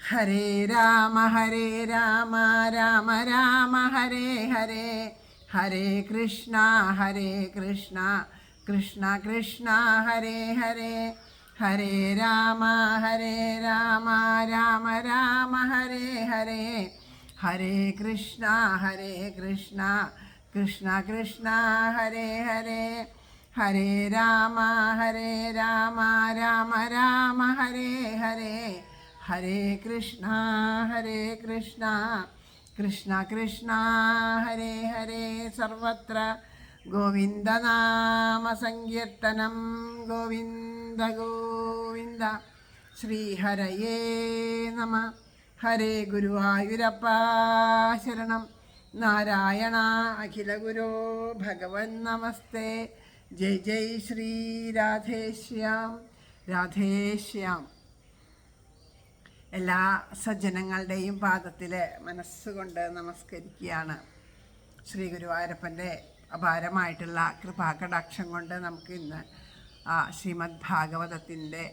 ഹരേ രാമ രാമ രാമ ഹരേ ഹരേ, ഹരേ കൃഷ്ണ കൃഷ്ണ കൃഷ്ണ ഹരേ ഹരേ, ഹരേ രാമ രാമ രാമ ഹരേ ഹരേ, ഹരേ കൃഷ്ണ കൃഷ്ണ കൃഷ്ണ ഹരേ ഹരേ, ഹരേ രാമ രാമ ഹരേ ഹരേ, ഹരേ കൃഷ്ണ കൃഷ്ണ കൃഷ്ണ ഹരേ ഹരേ. സർവത്ര ഗോവിന്ദനാമ സങ്കീർത്തനം, ഗോവിന്ദ ഗോവിന്ദ. ശ്രീഹരയേ നമ. ഹരേ ഗുരുവായൂരപ്പ ശരണം. നാരായണ അഖില ഗുരോ ഭഗവൻ നമസ്തേ. ജയ് ജയ് ശ്രീ രാധേശ്യാം രാധേശ്യാം. എല്ലാ സജ്ജനങ്ങളുടെയും പാദത്തിൽ മനസ്സുകൊണ്ട് നമസ്കരിക്കുകയാണ്. ശ്രീ ഗുരുവായൂരപ്പൻ്റെ അപാരമായിട്ടുള്ള കൃപാകടാക്ഷം കൊണ്ട് നമുക്ക് ഇന്ന് ശ്രീമദ് ഭാഗവതത്തിൻ്റെ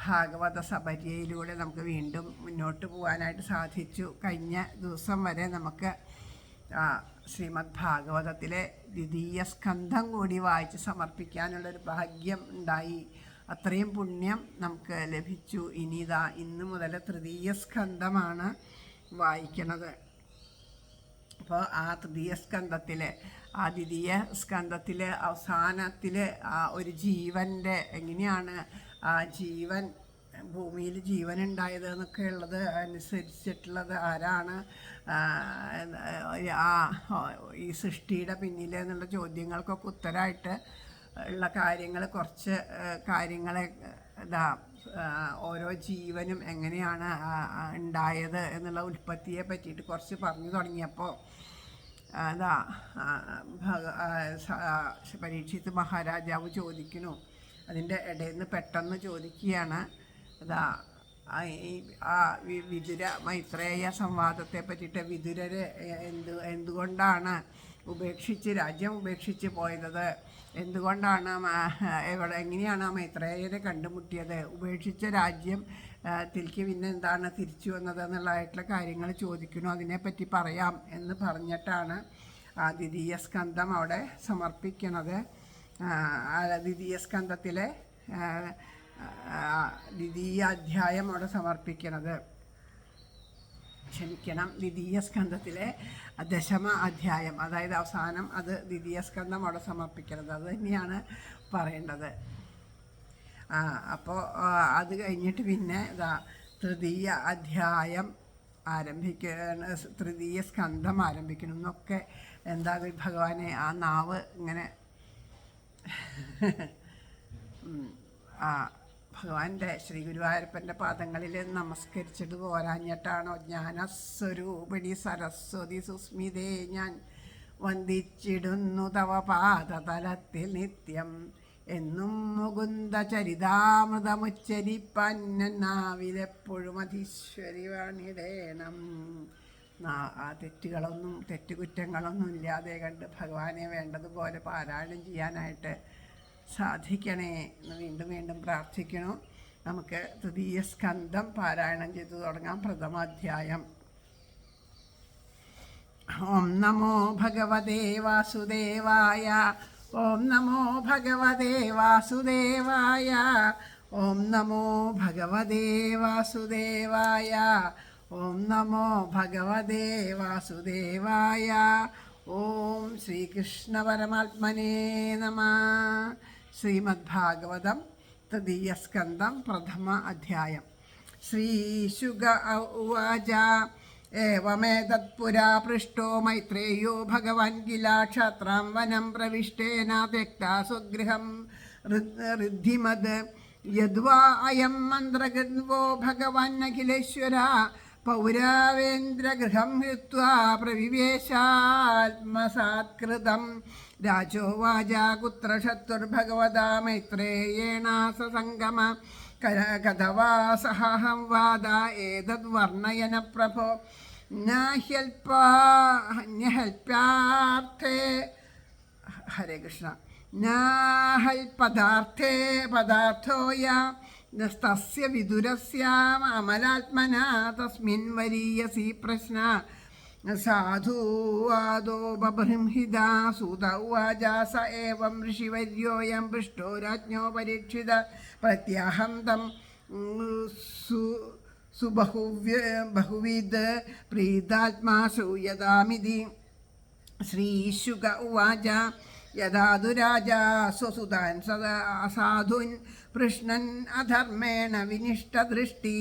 ഭാഗവത സബരിയയിലൂടെ നമുക്ക് വീണ്ടും മുന്നോട്ട് പോകാനായിട്ട് സാധിച്ചു. കഴിഞ്ഞ ദിവസം വരെ നമുക്ക് ശ്രീമദ് ഭാഗവതത്തിലെ ദ്വിതീയ സ്കന്ധം കൂടി വായിച്ച് സമർപ്പിക്കാനുള്ളൊരു ഭാഗ്യം ഉണ്ടായി. അത്രയും പുണ്യം നമുക്ക് ലഭിച്ചു. ഇന്ന് മുതൽ തൃതീയ സ്കന്ധമാണ് വായിക്കുന്നത്. അപ്പോൾ ആ തൃതീയ സ്കന്ധത്തിൽ ദ്വിതീയ സ്കന്ധത്തിൽ അവസാനത്തിൽ ഒരു ജീവൻ്റെ എങ്ങനെയാണ് ജീവൻ ഭൂമിയിൽ ജീവൻ ഉണ്ടായത് എന്നൊക്കെ ഉള്ളത് അനുസരിച്ചിട്ടുള്ളത് ആരാണ്, ഈ സൃഷ്ടിയുടെ പിന്നിൽ എന്നുള്ള ചോദ്യങ്ങൾക്കൊക്കെ ഉത്തരമായിട്ട് ഉള്ള കാര്യങ്ങൾ, കുറച്ച് കാര്യങ്ങളെ ഓരോ ജീവനും എങ്ങനെയാണ് ഉണ്ടായത് എന്നുള്ള ഉൽപ്പത്തിയെ പറ്റിയിട്ട് കുറച്ച് പറഞ്ഞു തുടങ്ങിയപ്പോൾ പരീക്ഷിത്ത് മഹാരാജാവ് ചോദിക്കുന്നു. അതിൻ്റെ ഇടയിൽ നിന്ന് പെട്ടെന്ന് ചോദിക്കുകയാണ്, വിതുര മൈത്രേയ സംവാദത്തെ പറ്റിയിട്ട് വിതുരർ എന്തുകൊണ്ടാണ് രാജ്യം ഉപേക്ഷിച്ച് പോയത്, എന്തുകൊണ്ടാണ് എങ്ങനെയാണ് മൈത്രേയരെ കണ്ടുമുട്ടിയത്, ഉപേക്ഷിച്ച രാജ്യം തിരിക്ക് പിന്നെ എന്താണ് തിരിച്ചു വന്നത് എന്നുള്ളതായിട്ടുള്ള കാര്യങ്ങൾ ചോദിക്കുന്നു. അതിനെപ്പറ്റി പറയാം എന്ന് പറഞ്ഞിട്ടാണ് ദ്വിതീയ സ്കന്ധം അവിടെ സമർപ്പിക്കുന്നത്. ദ്വിതീയ സ്കന്ധത്തിലെ ദ്വിതീയ അധ്യായം അവിടെ സമർപ്പിക്കുന്നത്, ദ്വിതീയ സ്കന്ധത്തിലെ ദശമ അധ്യായം, അതായത് അവസാനം അത് ദ്വിതീയ സ്കന്ധം അവിടെ സമർപ്പിക്കുന്നത്. അത് തന്നെയാണ് പറയേണ്ടത്. അപ്പോൾ അത് കഴിഞ്ഞിട്ട് പിന്നെ തൃതീയ അധ്യായം തൃതീയ സ്കന്ധം ആരംഭിക്കണം എന്നൊക്കെ. എന്താ ഭഗവാനെ ആ നാവ് ഇങ്ങനെ ഭഗവാന്റെ ശ്രീ ഗുരുവായൂരപ്പൻ്റെ പാദങ്ങളിൽ നമസ്കരിച്ചിട്ട് പോരാഞ്ഞിട്ടാണോ ജ്ഞാനസ്വരൂപിണി സരസ്വതി സുസ്മിതേ ഞാൻ വന്ദിച്ചിടുന്നു തവ പാദതലത്തിൽ നിത്യം എന്നും മുകുന്ദ ചരിതാമൃതമുച്ചരിപ്പന്നാവിലെപ്പോഴും അധീശ്വരി വാണിടേണം. തെറ്റുകുറ്റങ്ങളൊന്നും ഇല്ലാതെ കണ്ട് ഭഗവാനെ വേണ്ടതുപോലെ പാരായണം ചെയ്യാനായിട്ട് സാധിക്കണേ എന്ന് വീണ്ടും വീണ്ടും പ്രാർത്ഥിക്കണം. നമുക്ക് തൃതീയ സ്കന്ധം പാരായണം ചെയ്തു തുടങ്ങാം. പ്രഥമാധ്യായം. ഓം നമോ ഭഗവതേ വാസുദേവായ, ഓം നമോ ഭഗവതേ വാസുദേവായ, ഓം നമോ ഭഗവതേ വാസുദേവായ, ഓം നമോ ഭഗവതേ വാസുദേവായ. ഓം ശ്രീകൃഷ്ണ പരമാത്മനേ നമഃ. ശ്രീമദ് ഭാഗവതം തൃതീയ സ്കന്ധം പ്രഥമ അധ്യായം. ശ്രീശുക ഉവാച ഏവമേതത്പുരാ പൃഷ്ടോ മൈത്രേയോ ഭഗവാൻ കില ക്ഷത്രാം വനം പ്രവിഷ്ടേന ത്യക്താ സ്വഗൃഹം ഋദ്ധിമത് യദ്വാ അയം മന്ത്രഗദ്വോ ഭഗവാൻ അഖിലേശ്വര പൗരാവേന്ദ്രഗൃഹം ഹൃത്വാ പ്രവിവേശാത്മസാത്കൃതം. രാജോവാച കുത്ര ശത്രുർഭഗവതാ മൈത്രേയേണ സസംഗമ കഥവാ സഹം വാദ ഏതദ്വർണ്ണയന പ്രഭോ ന്യഹൽപ്യാർത്ഥേ. ഹരേ കൃഷ്ണ. പദാർത്ഥോയ തസ്യ വിദുരസ്യാം അമലാത്മനാ തസ്മിൻ വരീയസി പ്രശ്ന സാധുവാദോ ബബൃംഹിതാ സൂത ഉവാച സ ഏവം ഋഷിവർയോയം പൃഷ്ടോ രാജ്ഞോ പരീക്ഷിത പ്രത്യാഹം തം ബഹുവിദ് പ്രീതാത്മാ ശ്രൂയതാമിതി. ശ്രീശുക ഉവാച യഥാ ദുരാജാ സ്വസുതാൻ അസാധുൻ പൃഷ്ണൻ അധർമ്മേണ വിനിഷ്ടദൃഷ്ടി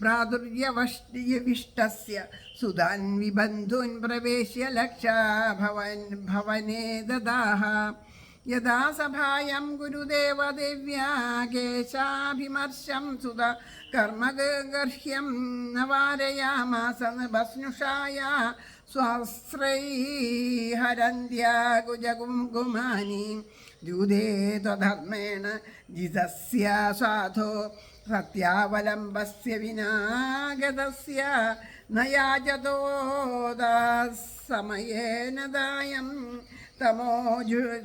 ഭ്രാതുര്യവിഷ്ടസ്യ സുതാൻ വിബന്ധുൻ പ്രവേശ്യ ലക്ഷാ ഭവനേ ദദാഹ. യഥാ സഭായം ഗുരുദേവദേവ്യാ കേശാഭിമർശം സുത കർമ്മഗർഹ്യം നവാരയാമാസ ഭസ്നുഷായ സ്വാശ്രൈഹരന്ത്യാ കുജകുംകുമാനി ദ്യൂതേ ത്വധർമ്മേണ ജിതസ്യ സാധോ സത്യാവലംബസ്യ വിനാഗതസ്യ ന യാജതോദാസമയേന ദായം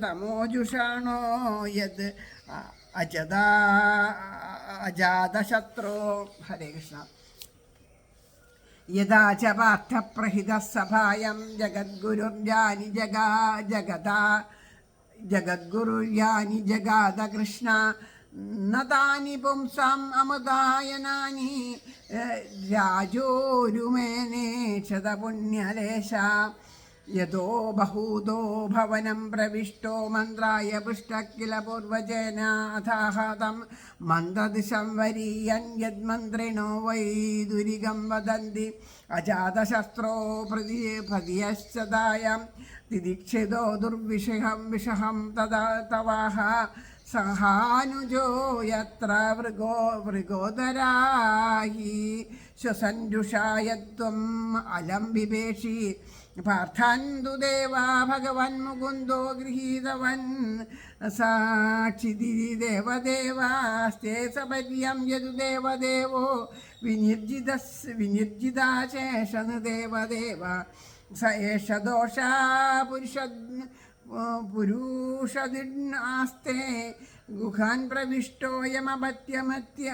തമോജുഷാണോ യത് അജാതശത്രോ. ഹരേ കൃഷ്ണ. യഥാ ച പാർത്ഥപ്രഹിതഃ സഭായം ജഗദ്ഗുരുര്യാനി ജഗാദ കൃഷ്ണ നതാനി പുംസാം അമൃതായനാനി രാജോരുമേനേ ക്ഷതപുണ്യലേശ. യതോ ബഹൂതോ ഭവനം പ്രവിഷ്ടോ മന്ത്രായ പൃഷ്ട കില പൂർവജേന അഥാഹതം മന്ദദിശം വരീയൻ യദ്മന്ത്രിണോ വൈദുരികം വദന്തി അജാതശസ്ത്രോ പ്രതിയശ്ചതായം തിദീക്ഷിതോ ദുർവിഷഹം വിഷഹം തവാഹ സഹാനുജോ യത്ര വൃഗോദരാഹി ശ്വസൻജുഷായത്വം അലം വിവേഷി പാർത്ഥാൻ തു ദേവാ ഭഗവൻ മുകുന്ദോ ഗൃഹീതവൻ സാക്ഷിതി ദേവദേവാസ്തേ സപര്യം യതു ദേവദേവോ വിനിർജിതാശേഷന് ദേവദേവ സ ഏഷ ദോഷാ പുരുഷദിന്നാസ്തേ ഗുഹാൻ പ്രവിഷ്ടോയമഭത്യമത്യ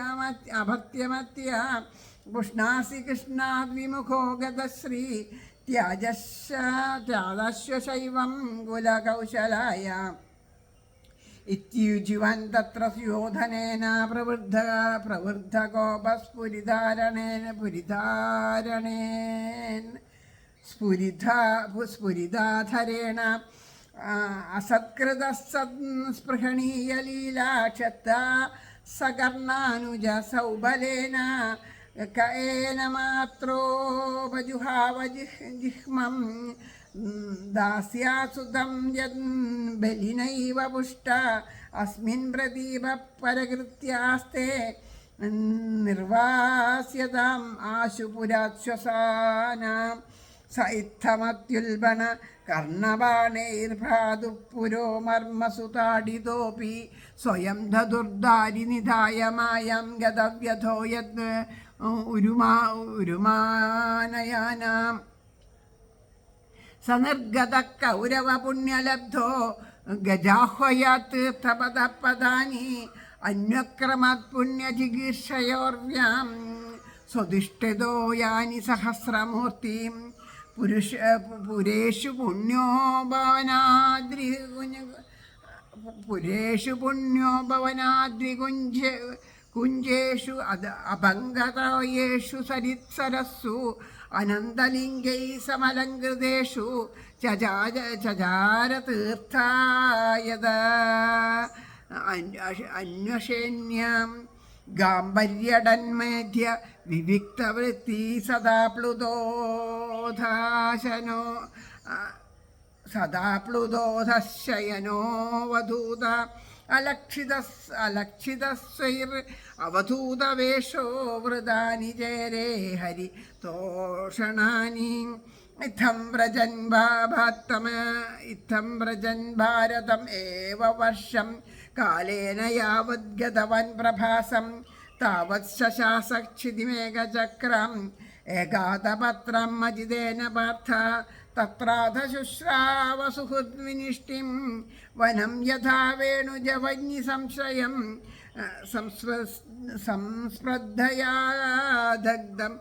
പുഷ്ണാസി കൃഷ്ണാദ്വിമുഖോ ഗതശ്രീ ത്യാജശ്വശൈവം കുലകൗശലായ ഇത്യുജ്വൻ തത്ര സുയോധനേന സ്ഫുരിതാധരേണ അസത്കൃതസ്പൃഹണീയലീലാക്ഷത്ത സകർണാനുജ സൗബലേന കയേന മാത്രോപജുഹാവജിഹ്മം ദാസ്യാസുതം ബലിനൈവ പുഷ്ട അസ്മിൻ പ്രദീപ പരകൃത്യാസ്തേ നിർവാസ്യതാം ആശുപുരാശ്വസാനാം സൈത്തമത്യുൽബണ കർണബാണൈർഭ്രാതുപുരോ മർമ്മസുതാഡിതോപി സ്വയം ധതുർദാരിനിധായ മായം ഗതവ്യഥോ യത് ഉരുമാനയാനാം സനിർഗത കൗരവ പുണ്യലബ്ധോ ഗജാഹ്വയാത് തീർത്ഥപദപദാനി അന്വക്രമാത് പുണ്യജിഗീർഷയോർവ്യാം സ്വദിഷ്ടിതോ യാനി സഹസ്രമൂർത്തിം പുരേഷു പുണ്യോ ഭവനാദ്രികുഞ്ചേഷു അഭംഗതയേഷു സരിത്സരസ്സു അനന്തലിംഗൈ സമലങ്കൃതേഷു ചചാരതീർത്ഥായത അന്വഷേണ്യാം ഗാംഭര്യടന്മേധ്യ വിവിക്തവൃത്തി സദാപ്ലുതോധശയനോ വധൂത അലക്ഷിതസ്വൈർ അവധൂതവേഷോ വൃതാനി ചേരേ ഹരി തോഷണാനി ഇത്തം വ്രജൻ ഭാരതം ഏവ വർഷം കാലേന യാവദ്ഗതവൻ പ്രഭാസം താവത് ശശാസക്ഷിതിമേകചക്രം ഏകാതപത്രം അജിതേന പാർത്ഥ തത്രാധ ശുശ്രാവസുഹൃദ്വിനിഷ്ടിം വനം യഥാ വേണുജവന്യ സംശയം സംസ്പൃദ്ധയാ ദഗ്ധം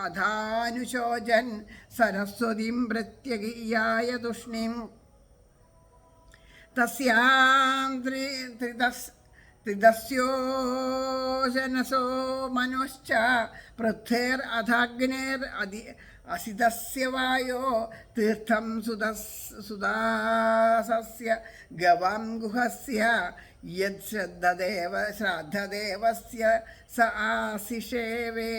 അധാനുശോചൻ സരസ്വതിം പ്രത്യഗീയായ തൂഷ്ണീം തസ്യാം ത്രിദസ്യോജനസോ മനോശ്ച പൃഥ്വേർ അധാഗ്നേർ അസിതസ്യ വായോ തീർത്ഥം സുദാസസ്യ ഗവാം ഗുഹസ്യ യത് ശ്രാദ്ധദേവസ്യ സ ആസിഷേവേ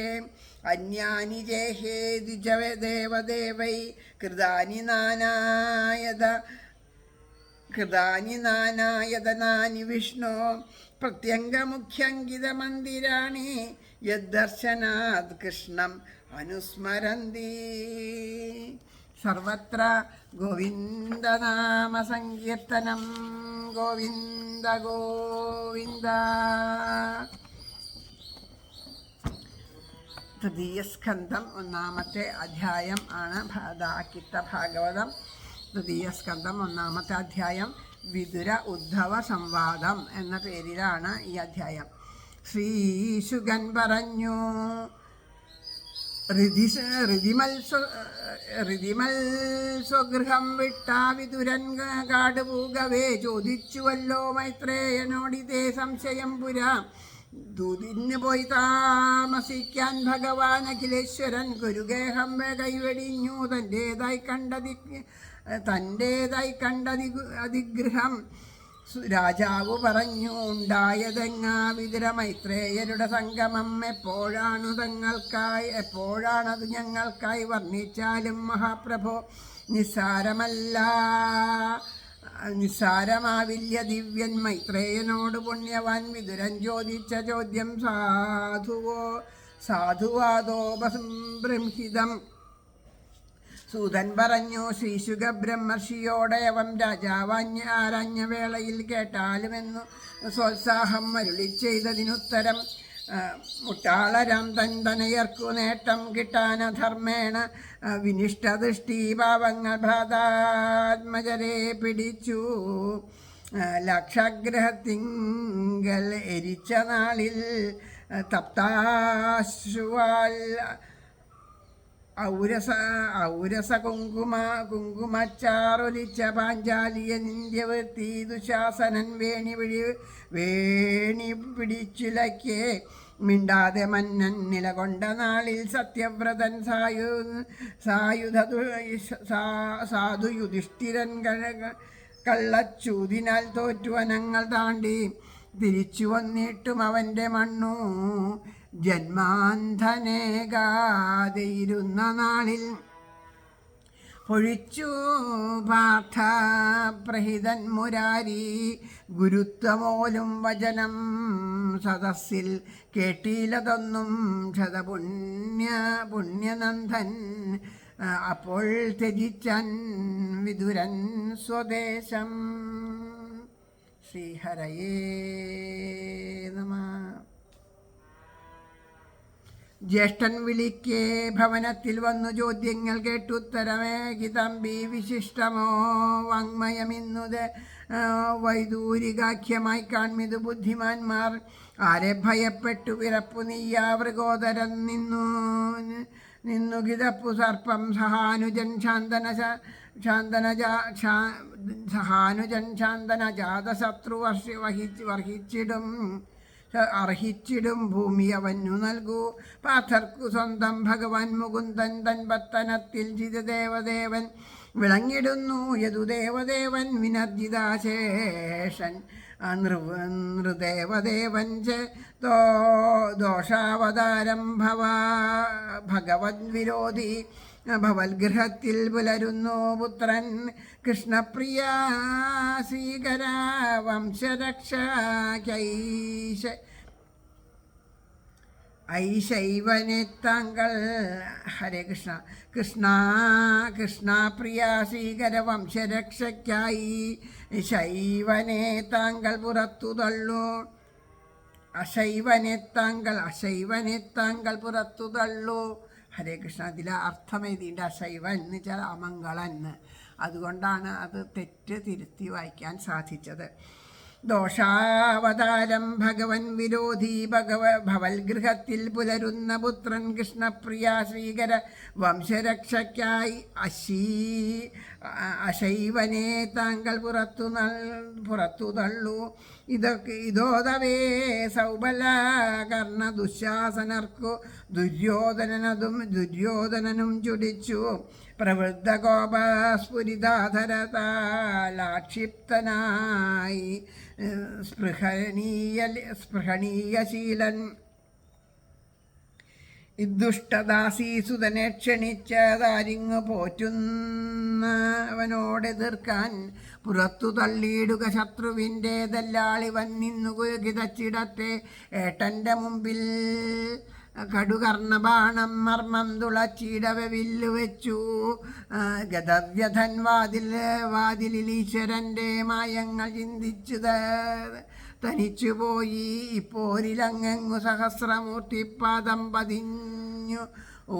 അന്യാനി ജേഹേ ദ്വിജദേവദേവൈ കൃതാനി നാനായതനാനി വിഷ്ണു പ്രത്യംഗമുഖ്യങ്കിതമന്ദിരാണി യദ്ദർശനാത് കൃഷ്ണം അനുസ്മരന്തി. സർവത്ര ഗോവിന്ദനാമ സങ്കീർത്തനം. ഗോവിന്ദ ഗോവിന്ദ. തൃതീയസ്കന്ധം 1-ാമത്തെ അധ്യായം ആണ് കിത്ത ഭാഗവതം. തൃതീയസ്കന്ധം 1-ാമത്തെ അധ്യായം വിതുര ഉദ്ധവ സംവാദം എന്ന പേരിലാണ് ഈ അധ്യായം. ശ്രീശുകൻ പറഞ്ഞു, ഋതിമൽ സ്വഗൃഹം വിട്ടാ വിതുരൻ കാടുപൂകവേ ചോദിച്ചുവല്ലോ മൈത്രേയനോടിതേ സംശയം പുരാ. ദൂതിന് പോയി താമസിക്കാൻ ഭഗവാൻ അഖിലേശ്വരൻ ഗുരുഗേഹം കൈവെടിഞ്ഞു. തൻ്റേതായി കണ്ട അതിഗൃഹം രാജാവ് പറഞ്ഞു. ഉണ്ടായതെങ്ങാ വിതുര മൈത്രേയരുടെ സംഗമം എപ്പോഴാണത് ഞങ്ങൾക്കായി വർണ്ണിച്ചാലും മഹാപ്രഭോ നിസ്സാരമാവില്യ ദിവ്യൻ. മൈത്രേയനോട് പുണ്യവാൻ വിതുരൻ ചോദിച്ച ചോദ്യം സാധുവാദോപസംബ്രംഹിതം. സൂതൻ പറഞ്ഞു, ശ്രീശുക ബ്രഹ്മർഷിയോടേവം രാജാവാഞ്ഞ വേളയിൽ കേട്ടാലുമെന്നു സോത്സാഹം അരുളി ചെയ്തതിനുത്തരം. മുട്ടാളരാം തനയർക്കു നേട്ടം കിട്ടാനധർമ്മേണ വിനിഷ്ടദൃഷ്ടി പാവങ്ങൾ ഭ്രാതാത്മജരെ പിടിച്ചു. ലക്ഷഗ്രഹത്തിങ്കൽ എരിച്ച നാളിൽ തപ്താശ്രുവാൽ ഔരസ കുങ്കുമച്ചാറൊലിച്ച പാഞ്ചാലിയന്യവൃത്തി ദുശാസനൻ വേണി പിടിച്ചിലയ്ക്ക് മിണ്ടാതെ മന്നൻ നിലകൊണ്ട നാളിൽ സത്യവ്രതൻ സാധു യുധിഷ്ഠിരൻ കള്ളച്ചൂതിനാൽ തോറ്റുവനങ്ങൾ താണ്ടി തിരിച്ചു വന്നിട്ടും അവൻ്റെ മണ്ണു ജന്മാന്ധനേകാതെയിരുന്ന നാളിൽ പൊഴിച്ചു പാർത്ഥ പ്രഹിതൻ മുരാരി. ഗുരുത്വമോലും വചനം സദസ്സിൽ കേട്ടിലതൊന്നും പുണ്യനന്ദൻ. അപ്പോൾ ത്യജിച്ചൻ വിതുരൻ സ്വദേശം. ശ്രീഹരയേ നമഃ. ജ്യേഷ്ഠൻ വിളിക്കേ ഭവനത്തിൽ വന്നു ചോദ്യങ്ങൾ കേട്ടുത്തരമേകി തമ്പി. വിശിഷ്ടമോ വാങ്മയമിന്നുത് വൈദൂരികാഖ്യമായി കാൺമിതു ബുദ്ധിമാന്മാർ. ആരെ ഭയപ്പെട്ടു പിറപ്പു നീയാവൃഗോദരൻ നിന്നു കിതപ്പു സർപ്പം. സഹാനുജൻ ശാന്തന ജാതശത്രു അർഹിച്ചിടും ഭൂമി അവനു നൽകൂ. പാർത്ഥർക്കു സ്വന്തം ഭഗവാൻ മുകുന്ദൻ തൻ പത്തനത്തിൽ ജിതദേവദേവൻ വിളങ്ങിടുന്നു. യദുദേവദേവൻ വിനർജിതാശേഷൻ നൃദേവദേവൻ ദോഷാവതാരം ഭഗവദ്വിരോധി. ഭവൽഗൃഹത്തിൽ പുലരുന്നു പുത്രൻ കൃഷ്ണപ്രിയ ശ്രീകര ഐശൈവനെ താങ്കൾ. ഹരേ കൃഷ്ണ. കൃഷ്ണ പ്രിയ ശ്രീകര വംശരക്ഷയ്ക്കായി ശൈവനെ താങ്കൾ പുറത്തു തള്ളു. അശൈവനെ താങ്കൾ പുറത്തു തള്ളു. ഹരേ കൃഷ്ണ. അതിലെ അർത്ഥം എഴുതിയിട്ട് അശൈവൻ എന്ന് വെച്ചാൽ അമംഗളൻ. അതുകൊണ്ടാണ് അത് തിരുത്തി വായിക്കാൻ സാധിച്ചത്. ദോഷാവതാരം ഭഗവൻ വിരോധി ഭവൽഗൃഹത്തിൽ പുലരുന്ന പുത്രൻ കൃഷ്ണപ്രിയ ശ്രീകര വംശരക്ഷയ്ക്കായി അശൈവനെ താങ്കൾ പുറത്തു തള്ളൂ. ഇതോതവേ സൗബല കർണ ദുശാസനർക്കു ദുര്യോധനനും ചുടിച്ചു. പ്രവൃദ്ധ കോപസ്ഫുരിതാധരതാലാക്ഷിപ്തനായി സ്പൃഹണീയശീലൻ ഇദ്ദുഷ്ടദാസീസുതനെ ക്ഷണിച്ചതാരിങ്ങു പോറ്റുന്നവനോടെതിർക്കാൻ പുറത്തു തള്ളിയിടുക ശത്രുവിൻ്റെ ദല്ലാളിവൻ നിന്നു കിതച്ചിടത്തെ. ഏട്ടൻ്റെ മുമ്പിൽ കടുകർണബാണം മർമ്മം തുളച്ചിടവെ വില്ലു വെച്ചു. ഗതവ്യധൻ വാതിലിൽ ഈശ്വരൻ്റെ മായങ്ങൾ ചിന്തിച്ചു തനിച്ചുപോയി. ഇപ്പോരിലങ്ങു സഹസ്രമൂർത്തിപാദം പതിഞ്ഞു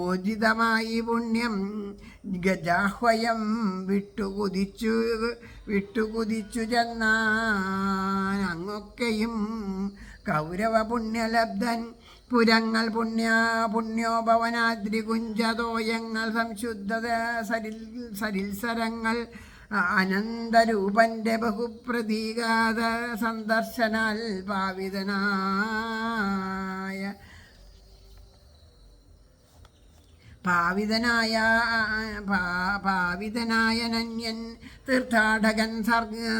ഓജിതമായി പുണ്യം ഗജാഹ്വയം വിട്ടുകുതിച്ചു ചെന്നാൻ അങ്ങൊക്കെയും കൗരവ പുണ്യലബ്ധൻ. പുരങ്ങൾ പുണ്യോഭവനാദ്രികുഞ്ചതോയങ്ങൾ സംശുദ്ധ സരിൽസരങ്ങൾ അനന്തരൂപന്റെ ബഹുപ്രതീകാത സന്ദർശനാൽ പാവിതനായനന്യൻ തീർത്ഥാടകൻ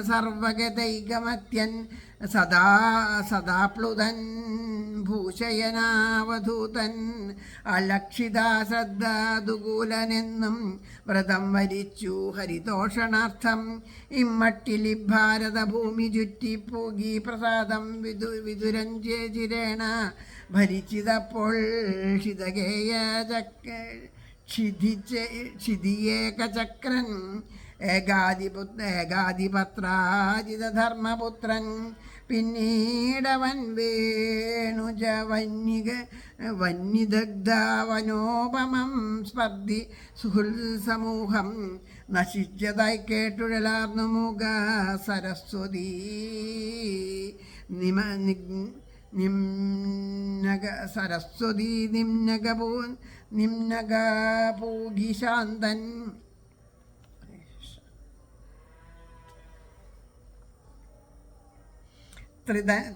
സർവഗതൈകമത്യൻ സദാപ്ലുതൻ ഭൂഷയനാവധൂതൻ അലക്ഷിതാശ്രദ്ധാതുകൂലനെന്നും വ്രതം വരിച്ചു ഹരിതോഷണാർത്ഥം. ഇമ്മട്ടിലി ഭാരതഭൂമി ചുറ്റിപ്പൂകി പ്രസാദം വിതുരഞ്ജേചിരേണ ഭരിച്ചിതപ്പോൾ ക്ഷിതിയേകചക്രൻ ഏകാധിപത്രാജിതധർമ്മപുത്രൻ. പിന്നീടവൻ വേണുജ വന്യദഗ്ധാവനോപമം സ്പർദ്ധി സുഹൃത്സമൂഹം നശിച്ചതായി കേട്ടുഴലാർന്നു മുഖ സരസ്വതി. സരസ്വതി നിമ്നഗപൂഗിശാന്തൻ.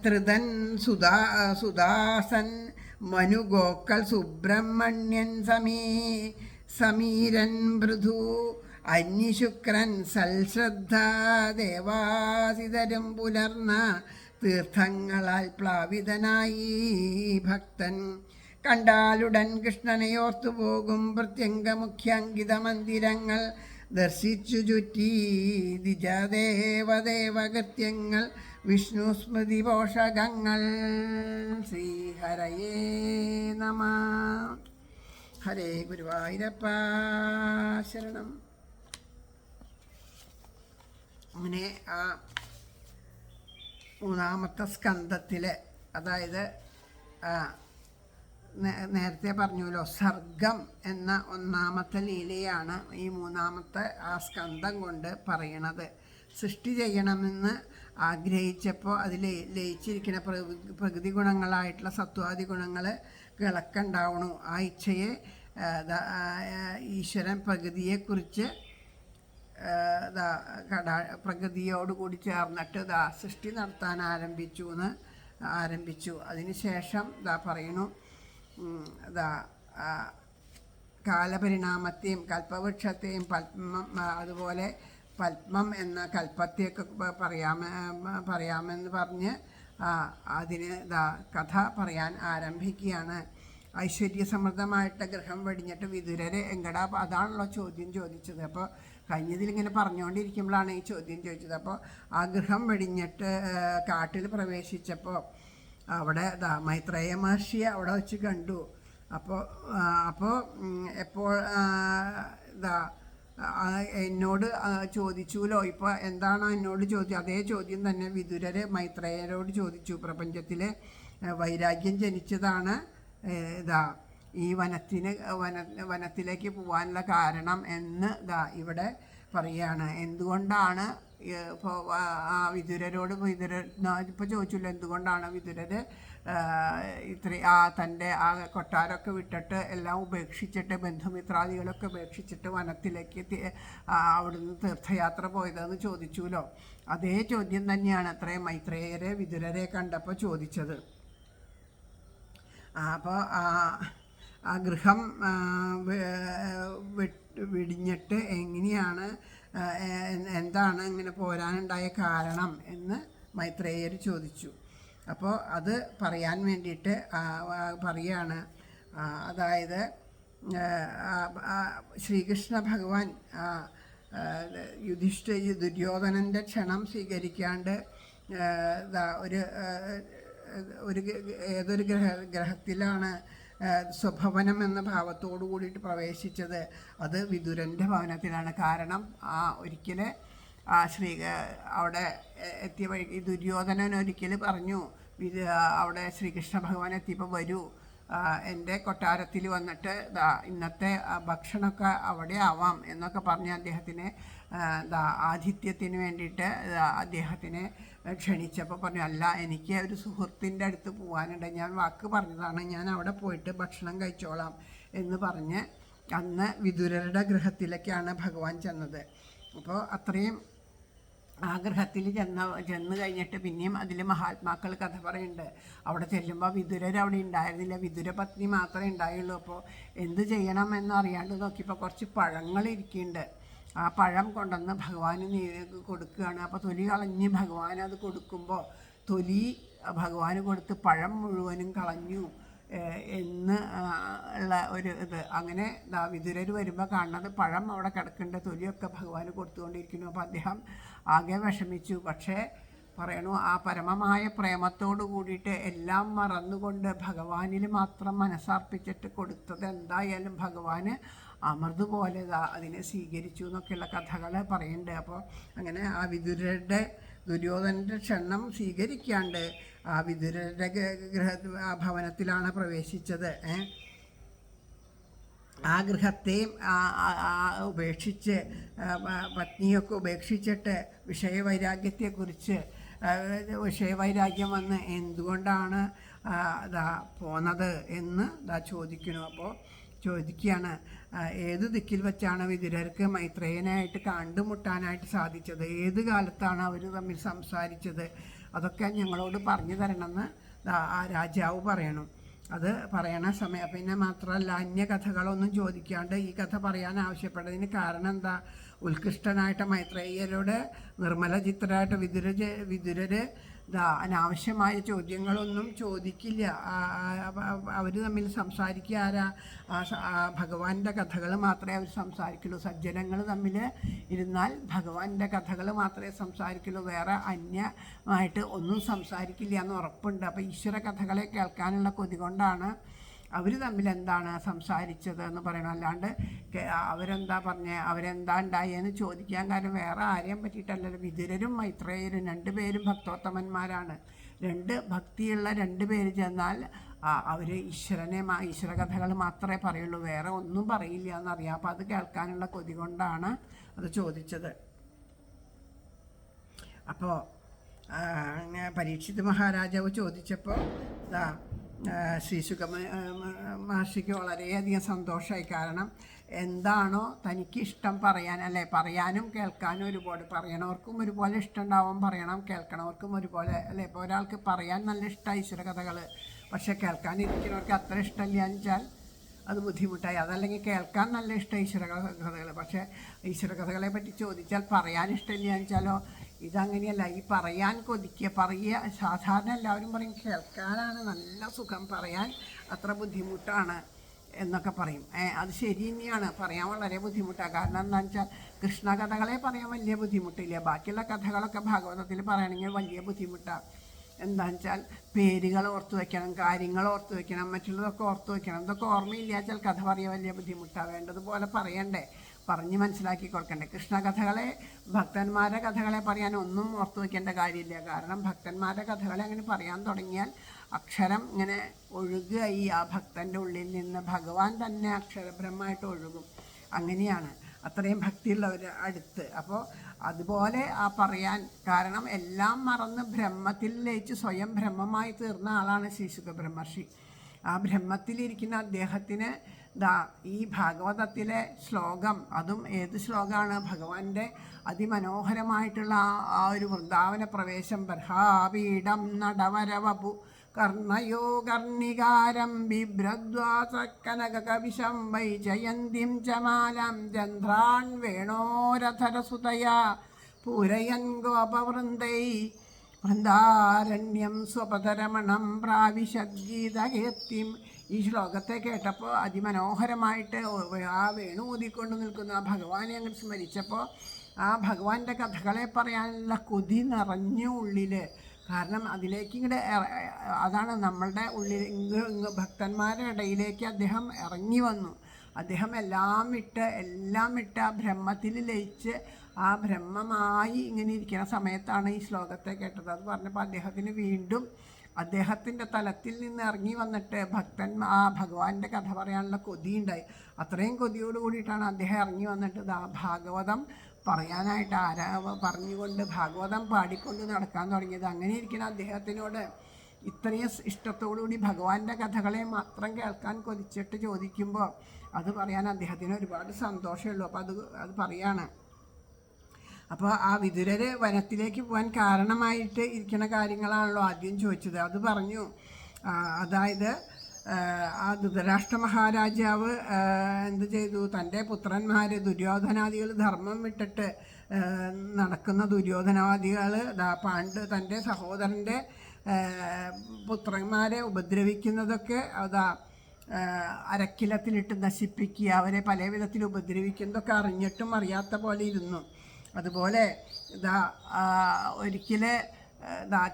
ത്രിതൻ സുദാസൻ മനുഗോക്കൽ സുബ്രഹ്മണ്യൻ സമീരൻ മൃദു അന്യശുക്രൻ സൽശ്രദ്ധ ദേവാസിതരും പുലർന്ന തീർത്ഥങ്ങളാൽ പ്ലാവിതനായി ഭക്തൻ. കണ്ടാലുടൻ കൃഷ്ണനെയോർത്തുപോകും പ്രത്യംഗമുഖ്യാങ്കിത മന്ദിരങ്ങൾ ദർശിച്ചു ചുറ്റി ദ്വിജദേവദേവകൃത്യങ്ങൾ വിഷ്ണു സ്മൃതി പോഷകങ്ങൾ. ശ്രീഹരയേ നമ. ഹരേ ഗുരുവായൂരപ്പ ശരണം. അങ്ങനെ ആ മൂന്നാമത്തെ സ്കന്ധത്തിലെ, അതായത് നേരത്തെ പറഞ്ഞല്ലോ സർഗം എന്ന ഒന്നാമത്തെ ലീലയാണ് ഈ മൂന്നാമത്തെ ആ സ്കന്ധം കൊണ്ട് പറയണത്. സൃഷ്ടി ചെയ്യണമെന്ന് ആഗ്രഹിച്ചപ്പോൾ അതിൽ ലയിച്ചിരിക്കുന്ന പ്രകൃതി ഗുണങ്ങളായിട്ടുള്ള സത്വാദി ഗുണങ്ങൾ കിളക്കുണ്ടാവണു. ആ ഇച്ഛയെ ഈശ്വരൻ പ്രകൃതിയെക്കുറിച്ച് പ്രകൃതിയോടുകൂടി ചേർന്നിട്ട് സൃഷ്ടി നടത്താൻ ആരംഭിച്ചു. അതിനുശേഷം പറയണു കാലപരിണാമത്തെയും കൽപ്പവൃക്ഷത്തെയും അതുപോലെ പത്മം എന്ന കൽപ്പത്തെയൊക്കെ പറയാമെന്ന് പറഞ്ഞ് അതിന് കഥ പറയാൻ ആരംഭിക്കുകയാണ്. ഐശ്വര്യസമൃദ്ധമായിട്ട് ഗൃഹം വെടിഞ്ഞിട്ട് വിതുരരെ എങ്കടാ, അതാണല്ലോ ചോദ്യം ചോദിച്ചത്. അപ്പോൾ കഴിഞ്ഞതിലിങ്ങനെ പറഞ്ഞുകൊണ്ടിരിക്കുമ്പോഴാണ് ഈ ചോദ്യം ചോദിച്ചത്. അപ്പോൾ ആ ഗൃഹം വെടിഞ്ഞിട്ട് കാട്ടിൽ പ്രവേശിച്ചപ്പോൾ അവിടെ മൈത്രേയ മഹർഷിയെ അവിടെ വെച്ച് കണ്ടു. അപ്പോൾ എപ്പോൾ എന്നോട് ചോദിച്ചുല്ലോ, ഇപ്പോൾ എന്താണോ എന്നോട് ചോദിച്ചു അതേ ചോദ്യം തന്നെ വിതുരര് മൈത്രേയരോട് ചോദിച്ചു. പ്രപഞ്ചത്തിലെ വൈരാഗ്യം ജനിച്ചതാണ് ഈ വനത്തിലേക്ക് പോകാനുള്ള കാരണം എന്ന് ഇവിടെ പറയുകയാണ് എന്തുകൊണ്ടാണ് ഇപ്പോൾ ആ വിതുരരോട് ഇപ്പോൾ ചോദിച്ചില്ല എന്തുകൊണ്ടാണ് വിതുരർ തൻ്റെ ആ കൊട്ടാരമൊക്കെ വിട്ടിട്ട് എല്ലാം ഉപേക്ഷിച്ചിട്ട് ബന്ധുമിത്രാദികളൊക്കെ ഉപേക്ഷിച്ചിട്ട് വനത്തിലേക്ക് അവിടുന്ന് തീർത്ഥയാത്ര പോയതെന്ന് ചോദിച്ചുല്ലോ. അതേ ചോദ്യം തന്നെയാണ് അത്രയും മൈത്രേയരെ വിതുരരെ കണ്ടപ്പോൾ ചോദിച്ചത്. അപ്പോൾ ആ ഗൃഹം വെടിഞ്ഞിട്ട് എങ്ങനെയാണ് എന്താണ് ഇങ്ങനെ പോരാനുണ്ടായ കാരണം എന്ന് മൈത്രേയർ ചോദിച്ചു. അപ്പോൾ അത് പറയാൻ വേണ്ടിയിട്ട് പറയാണ്. അതായത് ശ്രീകൃഷ്ണ ഭഗവാൻ ദുര്യോധനൻ്റെ ക്ഷണം സ്വീകരിക്കാണ്ട് ഏതൊരു ഗ്രഹത്തിലാണ് സ്വഭവനം എന്ന ഭാവത്തോടു കൂടിയിട്ട് പ്രവേശിച്ചത്. അത് വിതുരൻ്റെ ഭവനത്തിലാണ്. കാരണം ഒരിക്കൽ അവിടെ എത്തിയ വഴി ദുര്യോധനൻ ഒരിക്കൽ പറഞ്ഞു, അവിടെ ശ്രീകൃഷ്ണ ഭഗവാൻ എത്തിയപ്പോൾ വരൂ, എൻ്റെ കൊട്ടാരത്തിൽ വന്നിട്ട് ഇന്നത്തെ ഭക്ഷണമൊക്കെ അവിടെ ആവാം എന്നൊക്കെ പറഞ്ഞ് അദ്ദേഹത്തിന് ആതിഥ്യത്തിന് വേണ്ടിയിട്ട് അദ്ദേഹത്തിനെ ക്ഷണിച്ചപ്പോൾ പറഞ്ഞു, അല്ല, എനിക്ക് ഒരു സുഹൃത്തിൻ്റെ അടുത്ത് പോകാനുണ്ട്, ഞാൻ വാക്ക് പറഞ്ഞതാണ്, ഞാൻ അവിടെ പോയിട്ട് ഭക്ഷണം കഴിച്ചോളാം എന്ന് പറഞ്ഞ് അന്ന് വിതുരരുടെ ഗൃഹത്തിലേക്കാണ് ഭഗവാൻ ചെന്നത്. അപ്പോൾ അത്രയും ആ ഗൃഹത്തിൽ ചെന്ന് കഴിഞ്ഞിട്ട് പിന്നെയും അതിൽ മഹാത്മാക്കൾ കഥ പറയുന്നുണ്ട്. അവിടെ ചെല്ലുമ്പോൾ വിതുരർ അവിടെ ഉണ്ടായിരുന്നില്ല, വിതുര പത്നി മാത്രമേ ഉണ്ടായുള്ളൂ. അപ്പോൾ എന്ത് ചെയ്യണം എന്നറിയാണ്ട് നോക്കിയപ്പോൾ കുറച്ച് പഴങ്ങൾ ഇരിക്കുന്നുണ്ട്. ആ പഴം കൊണ്ടുവന്ന് ഭഗവാന് കൊടുക്കുകയാണ്. അപ്പോൾ തൊലി കളഞ്ഞ് ഭഗവാൻ അത് കൊടുക്കുമ്പോൾ തൊലി ഭഗവാന് കൊടുത്ത് പഴം മുഴുവനും കളഞ്ഞു എന്ന് ഉള്ള ഒരു ഇത്. അങ്ങനെ വിതുരർ വരുമ്പോൾ കാണുന്നത് പഴം അവിടെ കിടക്കേണ്ട തൊലിയൊക്കെ ഭഗവാന് കൊടുത്തുകൊണ്ടിരിക്കുന്നു. അപ്പോൾ അദ്ദേഹം ആകെ വിഷമിച്ചു. പക്ഷേ പറയണു, ആ പരമമായ പ്രേമത്തോട് കൂടിയിട്ട് എല്ലാം മറന്നുകൊണ്ട് ഭഗവാനിൽ മാത്രം മനസ്സർപ്പിച്ചിട്ട് കൊടുത്തത് എന്തായാലും ഭഗവാന് അമൃത് പോലെ അതിനെ സ്വീകരിച്ചു എന്നൊക്കെയുള്ള കഥകൾ പറയുന്നുണ്ട്. അപ്പോൾ അങ്ങനെ ആ ദുര്യോധനൻ്റെ ക്ഷണം സ്വീകരിക്കാണ്ട് ആ വിതുരരുടെ ഭവനത്തിലാണ് പ്രവേശിച്ചത്. ആ ഗൃഹത്തെയും ഉപേക്ഷിച്ച് പത്നിയൊക്കെ ഉപേക്ഷിച്ചിട്ട് വിഷയവൈരാഗ്യം വന്ന് എന്തുകൊണ്ടാണ് പോന്നത് എന്ന് ചോദിക്കുന്നു. അപ്പോൾ ചോദിക്കുകയാണ്, ഏത് ദിക്കിൽ വെച്ചാണ് വിതുരർക്ക് മൈത്രേയനായിട്ട് കണ്ടുമുട്ടാനായിട്ട് സാധിച്ചത്, ഏത് കാലത്താണ് അവർ തമ്മിൽ സംസാരിച്ചത്, അതൊക്കെ ഞങ്ങളോട് പറഞ്ഞു തരണമെന്ന് ആ രാജാവ് പറയണം. അത് പറയണ സമയം പിന്നെ മാത്രമല്ല അന്യ കഥകളൊന്നും ചോദിക്കാണ്ട് ഈ കഥ പറയാൻ ആവശ്യപ്പെട്ടതിന് കാരണം എന്താ, ഉത്കൃഷ്ടനായിട്ട് മൈത്രേയരോട് നിർമ്മലചിത്തരായിട്ട് വിതുരര് അനാവശ്യമായ ചോദ്യങ്ങളൊന്നും ചോദിക്കില്ല. അവർ തമ്മിൽ സംസാരിക്കുക ഭഗവാന്റെ കഥകൾ മാത്രമേ അവർ സംസാരിക്കുള്ളൂ. സജ്ജനങ്ങൾ തമ്മിൽ ഇരുന്നാൽ ഭഗവാന്റെ കഥകൾ മാത്രമേ സംസാരിക്കുള്ളൂ, വേറെ അന്യമായിട്ട് ഒന്നും സംസാരിക്കില്ല എന്ന് ഉറപ്പുണ്ട്. അപ്പോൾ ഈശ്വര കഥകളെ കേൾക്കാനുള്ള കൊതി കൊണ്ടാണ് അവർ തമ്മിൽ എന്താണ് സംസാരിച്ചത് എന്ന് പറയണം. അല്ലാണ്ട് അവരെന്താ ഉണ്ടായെന്ന് ചോദിക്കാൻ കാരണം വേറെ ആരെയും പറ്റിയിട്ടല്ലല്ലോ. വിതുരരും മൈത്രേയരും രണ്ടുപേരും ഭക്തോത്തമന്മാരാണ്. ഭക്തിയുള്ള രണ്ടുപേര് ചെന്നാൽ അവർ ഈശ്വര കഥകൾ മാത്രമേ പറയുള്ളൂ, വേറെ ഒന്നും പറയില്ല എന്നറിയാം. അപ്പോൾ അത് കേൾക്കാനുള്ള കൊതി കൊണ്ടാണ് അത് ചോദിച്ചത്. അപ്പോൾ പരീക്ഷിത് മഹാരാജാവ് ചോദിച്ചപ്പോൾ ശ്രീശുക മഹർഷിക്ക് വളരെയധികം സന്തോഷമായി. കാരണം എന്താണോ തനിക്ക് ഇഷ്ടം പറയാൻ, അല്ലേ, പറയാനും കേൾക്കാനും ഒരുപോലെ, പറയണവർക്കും ഒരുപോലെ ഇഷ്ടം ഉണ്ടാവും, കേൾക്കണവർക്കും ഒരുപോലെ, അല്ലേ. ഇപ്പോൾ ഒരാൾക്ക് പറയാൻ നല്ല ഇഷ്ടമായി ഈശ്വര കഥകൾ, പക്ഷെ കേൾക്കാനിരിക്കുന്നവർക്ക് അത്ര ഇഷ്ടമില്ല എന്ന് വെച്ചാൽ അത് ബുദ്ധിമുട്ടായി. അതല്ലെങ്കിൽ കേൾക്കാൻ നല്ല ഇഷ്ടം ഈശ്വര കഥകൾ, പക്ഷേ ഈശ്വര കഥകളെ പറ്റി ചോദിച്ചാൽ പറയാൻ ഇഷ്ടമില്ല എന്ന് വെച്ചാലോ ഇതങ്ങനെയല്ല. ഈ പറയാൻ പറയുക സാധാരണ എല്ലാവരും പറയും കേൾക്കാനാണ് നല്ല സുഖം, പറയാൻ അത്ര ബുദ്ധിമുട്ടാണ് എന്നൊക്കെ പറയും. അത് ശരി തന്നെയാണ്, പറയാൻ വളരെ ബുദ്ധിമുട്ടാണ്. കാരണം എന്താണെന്ന് വെച്ചാൽ കൃഷ്ണകഥകളെ പറയാൻ വലിയ ബുദ്ധിമുട്ടില്ല, ബാക്കിയുള്ള കഥകളൊക്കെ ഭാഗവതത്തിൽ പറയുകയാണെങ്കിൽ വലിയ ബുദ്ധിമുട്ടാണ്. എന്താണെന്ന് വെച്ചാൽ പേരുകൾ ഓർത്തു വയ്ക്കണം, കാര്യങ്ങൾ ഓർത്തു വയ്ക്കണം, മറ്റുള്ളതൊക്കെ ഓർത്തു വയ്ക്കണം. ഇതൊക്കെ ഓർമ്മയില്ല വെച്ചാൽ കഥ പറയാൻ വലിയ ബുദ്ധിമുട്ടാണ്. വേണ്ടതുപോലെ പറയണ്ടേ, പറഞ്ഞ് മനസ്സിലാക്കി കൊടുക്കണ്ടേ. കൃഷ്ണകഥകളെ, ഭക്തന്മാരുടെ കഥകളെ പറയാൻ ഒന്നും ഓർത്തു വയ്ക്കേണ്ട കാര്യമില്ല. കാരണം ഭക്തന്മാരുടെ കഥകളെ അങ്ങനെ പറയാൻ തുടങ്ങിയാൽ അക്ഷരം ഇങ്ങനെ ഒഴുകുക, ആ ഭക്തൻ്റെ ഉള്ളിൽ നിന്ന് ഭഗവാൻ തന്നെ അക്ഷരബ്രഹ്മമായിട്ട് ഒഴുകും. അങ്ങനെയാണ്. അത്രയും ഭക്തിയുള്ളവർ അടുത്ത്. അപ്പോൾ അതുപോലെ ആ പറയാൻ കാരണം എല്ലാം മറന്ന് ബ്രഹ്മത്തിൽ ലയിച്ച് സ്വയം ബ്രഹ്മമായി തീർന്ന ആളാണ് ശ്രീ സുഖബ്രഹ്മർഷി. ആ ബ്രഹ്മത്തിലിരിക്കുന്ന അദ്ദേഹത്തിന് ഈ ഭാഗവതത്തിലെ ശ്ലോകം, അതും ഏത് ശ്ലോകമാണ്, ഭഗവാന്റെ അതിമനോഹരമായിട്ടുള്ള ആ ഒരു വൃന്ദാവന പ്രവേശം. ബർഹാപീഠം നടവരവപു കർണയോ കർണികാരം ബിഭ്രദ്വാസക്കനകവിശം വൈജയന്തിം ചമാലം ചന്ദ്രാൻ വേണോരഥരസുതയാ പൂരയൻ ഗോപവൃന്ദൈ വൃന്ദാരണ്യം സ്വപതരമണം പ്രാവിശദ്ഗീതകീർത്തിം. ഈ ശ്ലോകത്തെ കേട്ടപ്പോൾ അതിമനോഹരമായിട്ട് ആ വേണു ഊതിക്കൊണ്ട് നിൽക്കുന്ന ആ ഭഗവാനെ അങ്ങോട്ട് സ്മരിച്ചപ്പോൾ ആ ഭഗവാന്റെ കഥകളെ പറയാനുള്ള കൊതി നിറഞ്ഞു ഉള്ളിൽ. കാരണം അതിലേക്ക് ഇങ്ങോട്ട് അതാണ് നമ്മളുടെ ഉള്ളിൽ ഭക്തന്മാരുടെ ഇടയിലേക്ക് അദ്ദേഹം ഇറങ്ങി വന്നു. അദ്ദേഹം എല്ലാം ഇട്ട് ആ ബ്രഹ്മത്തിൽ ലയിച്ച് ആ ബ്രഹ്മമായി ഇങ്ങനെ ഇരിക്കുന്ന സമയത്താണ് ഈ ശ്ലോകത്തെ കേട്ടത്. അത് പറഞ്ഞപ്പോൾ അദ്ദേഹത്തിന് വീണ്ടും അദ്ദേഹത്തിൻ്റെ തലത്തിൽ നിന്ന് ഇറങ്ങി വന്നിട്ട് ആ ഭഗവാന്റെ കഥ പറയാനുള്ള കൊതിയുണ്ടായി. അത്രയും കൊതിയോട് കൂടിയിട്ടാണ് അദ്ദേഹം ഇറങ്ങി വന്നിട്ട് ആ ഭാഗവതം പറയാനായിട്ട് പറഞ്ഞുകൊണ്ട് ഭാഗവതം പാടിക്കൊണ്ട് നടക്കാൻ തുടങ്ങിയത്. അങ്ങനെ ഇരിക്കുന്ന അദ്ദേഹത്തിനോട് ഇത്രയും ഇഷ്ടത്തോടുകൂടി ഭഗവാന്റെ കഥകളെ മാത്രം കേൾക്കാൻ കൊതിച്ചിട്ട് ചോദിക്കുമ്പോൾ അത് പറയാൻ അദ്ദേഹത്തിന് ഒരുപാട് സന്തോഷമുള്ളൂ. അപ്പോൾ അത് പറയാണ്. അപ്പോൾ ആ വിതുരർ വനത്തിലേക്ക് പോകാൻ കാരണമായിട്ട് ഇരിക്കുന്ന കാര്യങ്ങളാണല്ലോ ആദ്യം ചോദിച്ചത്. അത് പറഞ്ഞു. അതായത് ആ ധൃതരാഷ്ട്ര മഹാരാജാവ് എന്ത് ചെയ്തു, തൻ്റെ പുത്രന്മാർ ദുര്യോധനാദികൾ ധർമ്മം വിട്ടിട്ട് നടക്കുന്ന ദുര്യോധനാദികൾ തൻ്റെ സഹോദരൻ്റെ പുത്രന്മാരെ ഉപദ്രവിക്കുന്നതൊക്കെ അരക്കിലത്തിലിട്ട് നശിപ്പിക്കുക, അവരെ പല വിധത്തിൽ ഉപദ്രവിക്കുന്നതൊക്കെ അറിഞ്ഞിട്ടും അറിയാത്ത പോലെ ഇരുന്നു. അതുപോലെ ഒരിക്കൽ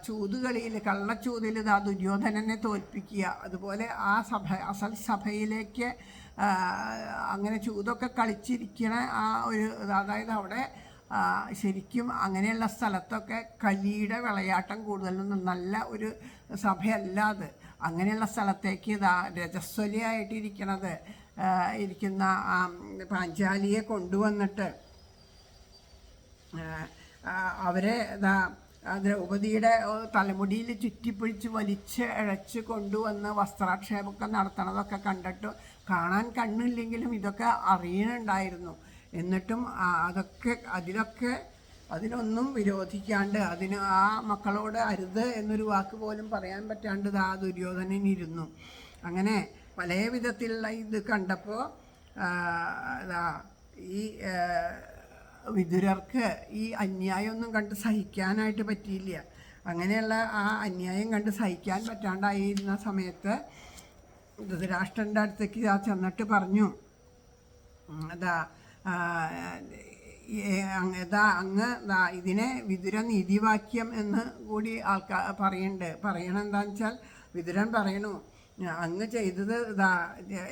ചൂതുകളിയിൽ കള്ളച്ചൂതിൽ ദുര്യോധനനെ തോൽപ്പിക്കുക. അതുപോലെ ആ അസൽ സഭയിലേക്ക് അങ്ങനെ ചൂതൊക്കെ കളിച്ചിരിക്കണ ആ ഒരു അതായത് അവിടെ ശരിക്കും അങ്ങനെയുള്ള സ്ഥലത്തൊക്കെ കലിയുടെ വിളയാട്ടം കൂടുതലൊന്നും നല്ല ഒരു സഭയല്ല അത്. അങ്ങനെയുള്ള സ്ഥലത്തേക്ക് ഇരിക്കുന്ന പാഞ്ചാലിയെ കൊണ്ടുവന്നിട്ട് അവരെ ദ്രൗപദിയുടെ തലമുടിയിൽ ചുറ്റിപ്പിടിച്ച് വലിച്ച് ഇഴച്ച് കൊണ്ടുവന്ന് വസ്ത്രാക്ഷേപമൊക്കെ നടത്തണതൊക്കെ കണ്ടിട്ട് കാണാൻ കണ്ണില്ലെങ്കിലും ഇതൊക്കെ അറിയണുണ്ടായിരുന്നു. എന്നിട്ടും അതിനൊന്നും വിരോധിക്കാണ്ട് ആ മക്കളോട് അരുത് എന്നൊരു വാക്ക് പോലും പറയാൻ പറ്റാണ്ട് ആ ദുര്യോധനനിരുന്നു. അങ്ങനെ പല വിധത്തിലുള്ള ഇത് കണ്ടപ്പോൾ ഈ വിതുരർക്ക് ഈ അന്യായമൊന്നും കണ്ട് സഹിക്കാനായിട്ട് പറ്റിയില്ല. അങ്ങനെയുള്ള ആ അന്യായം കണ്ട് സഹിക്കാൻ പറ്റാണ്ടായിരുന്ന സമയത്ത് ധൃതരാഷ്ട്രൻ്റെ അടുത്തേക്ക് ചെന്നിട്ട് പറഞ്ഞു, ഇതിനെ വിതുര നീതിവാക്യം എന്ന് കൂടി പറയണെന്താണെന്ന് വെച്ചാൽ വിതുരൻ പറയണു, അങ്ങ് ചെയ്തത്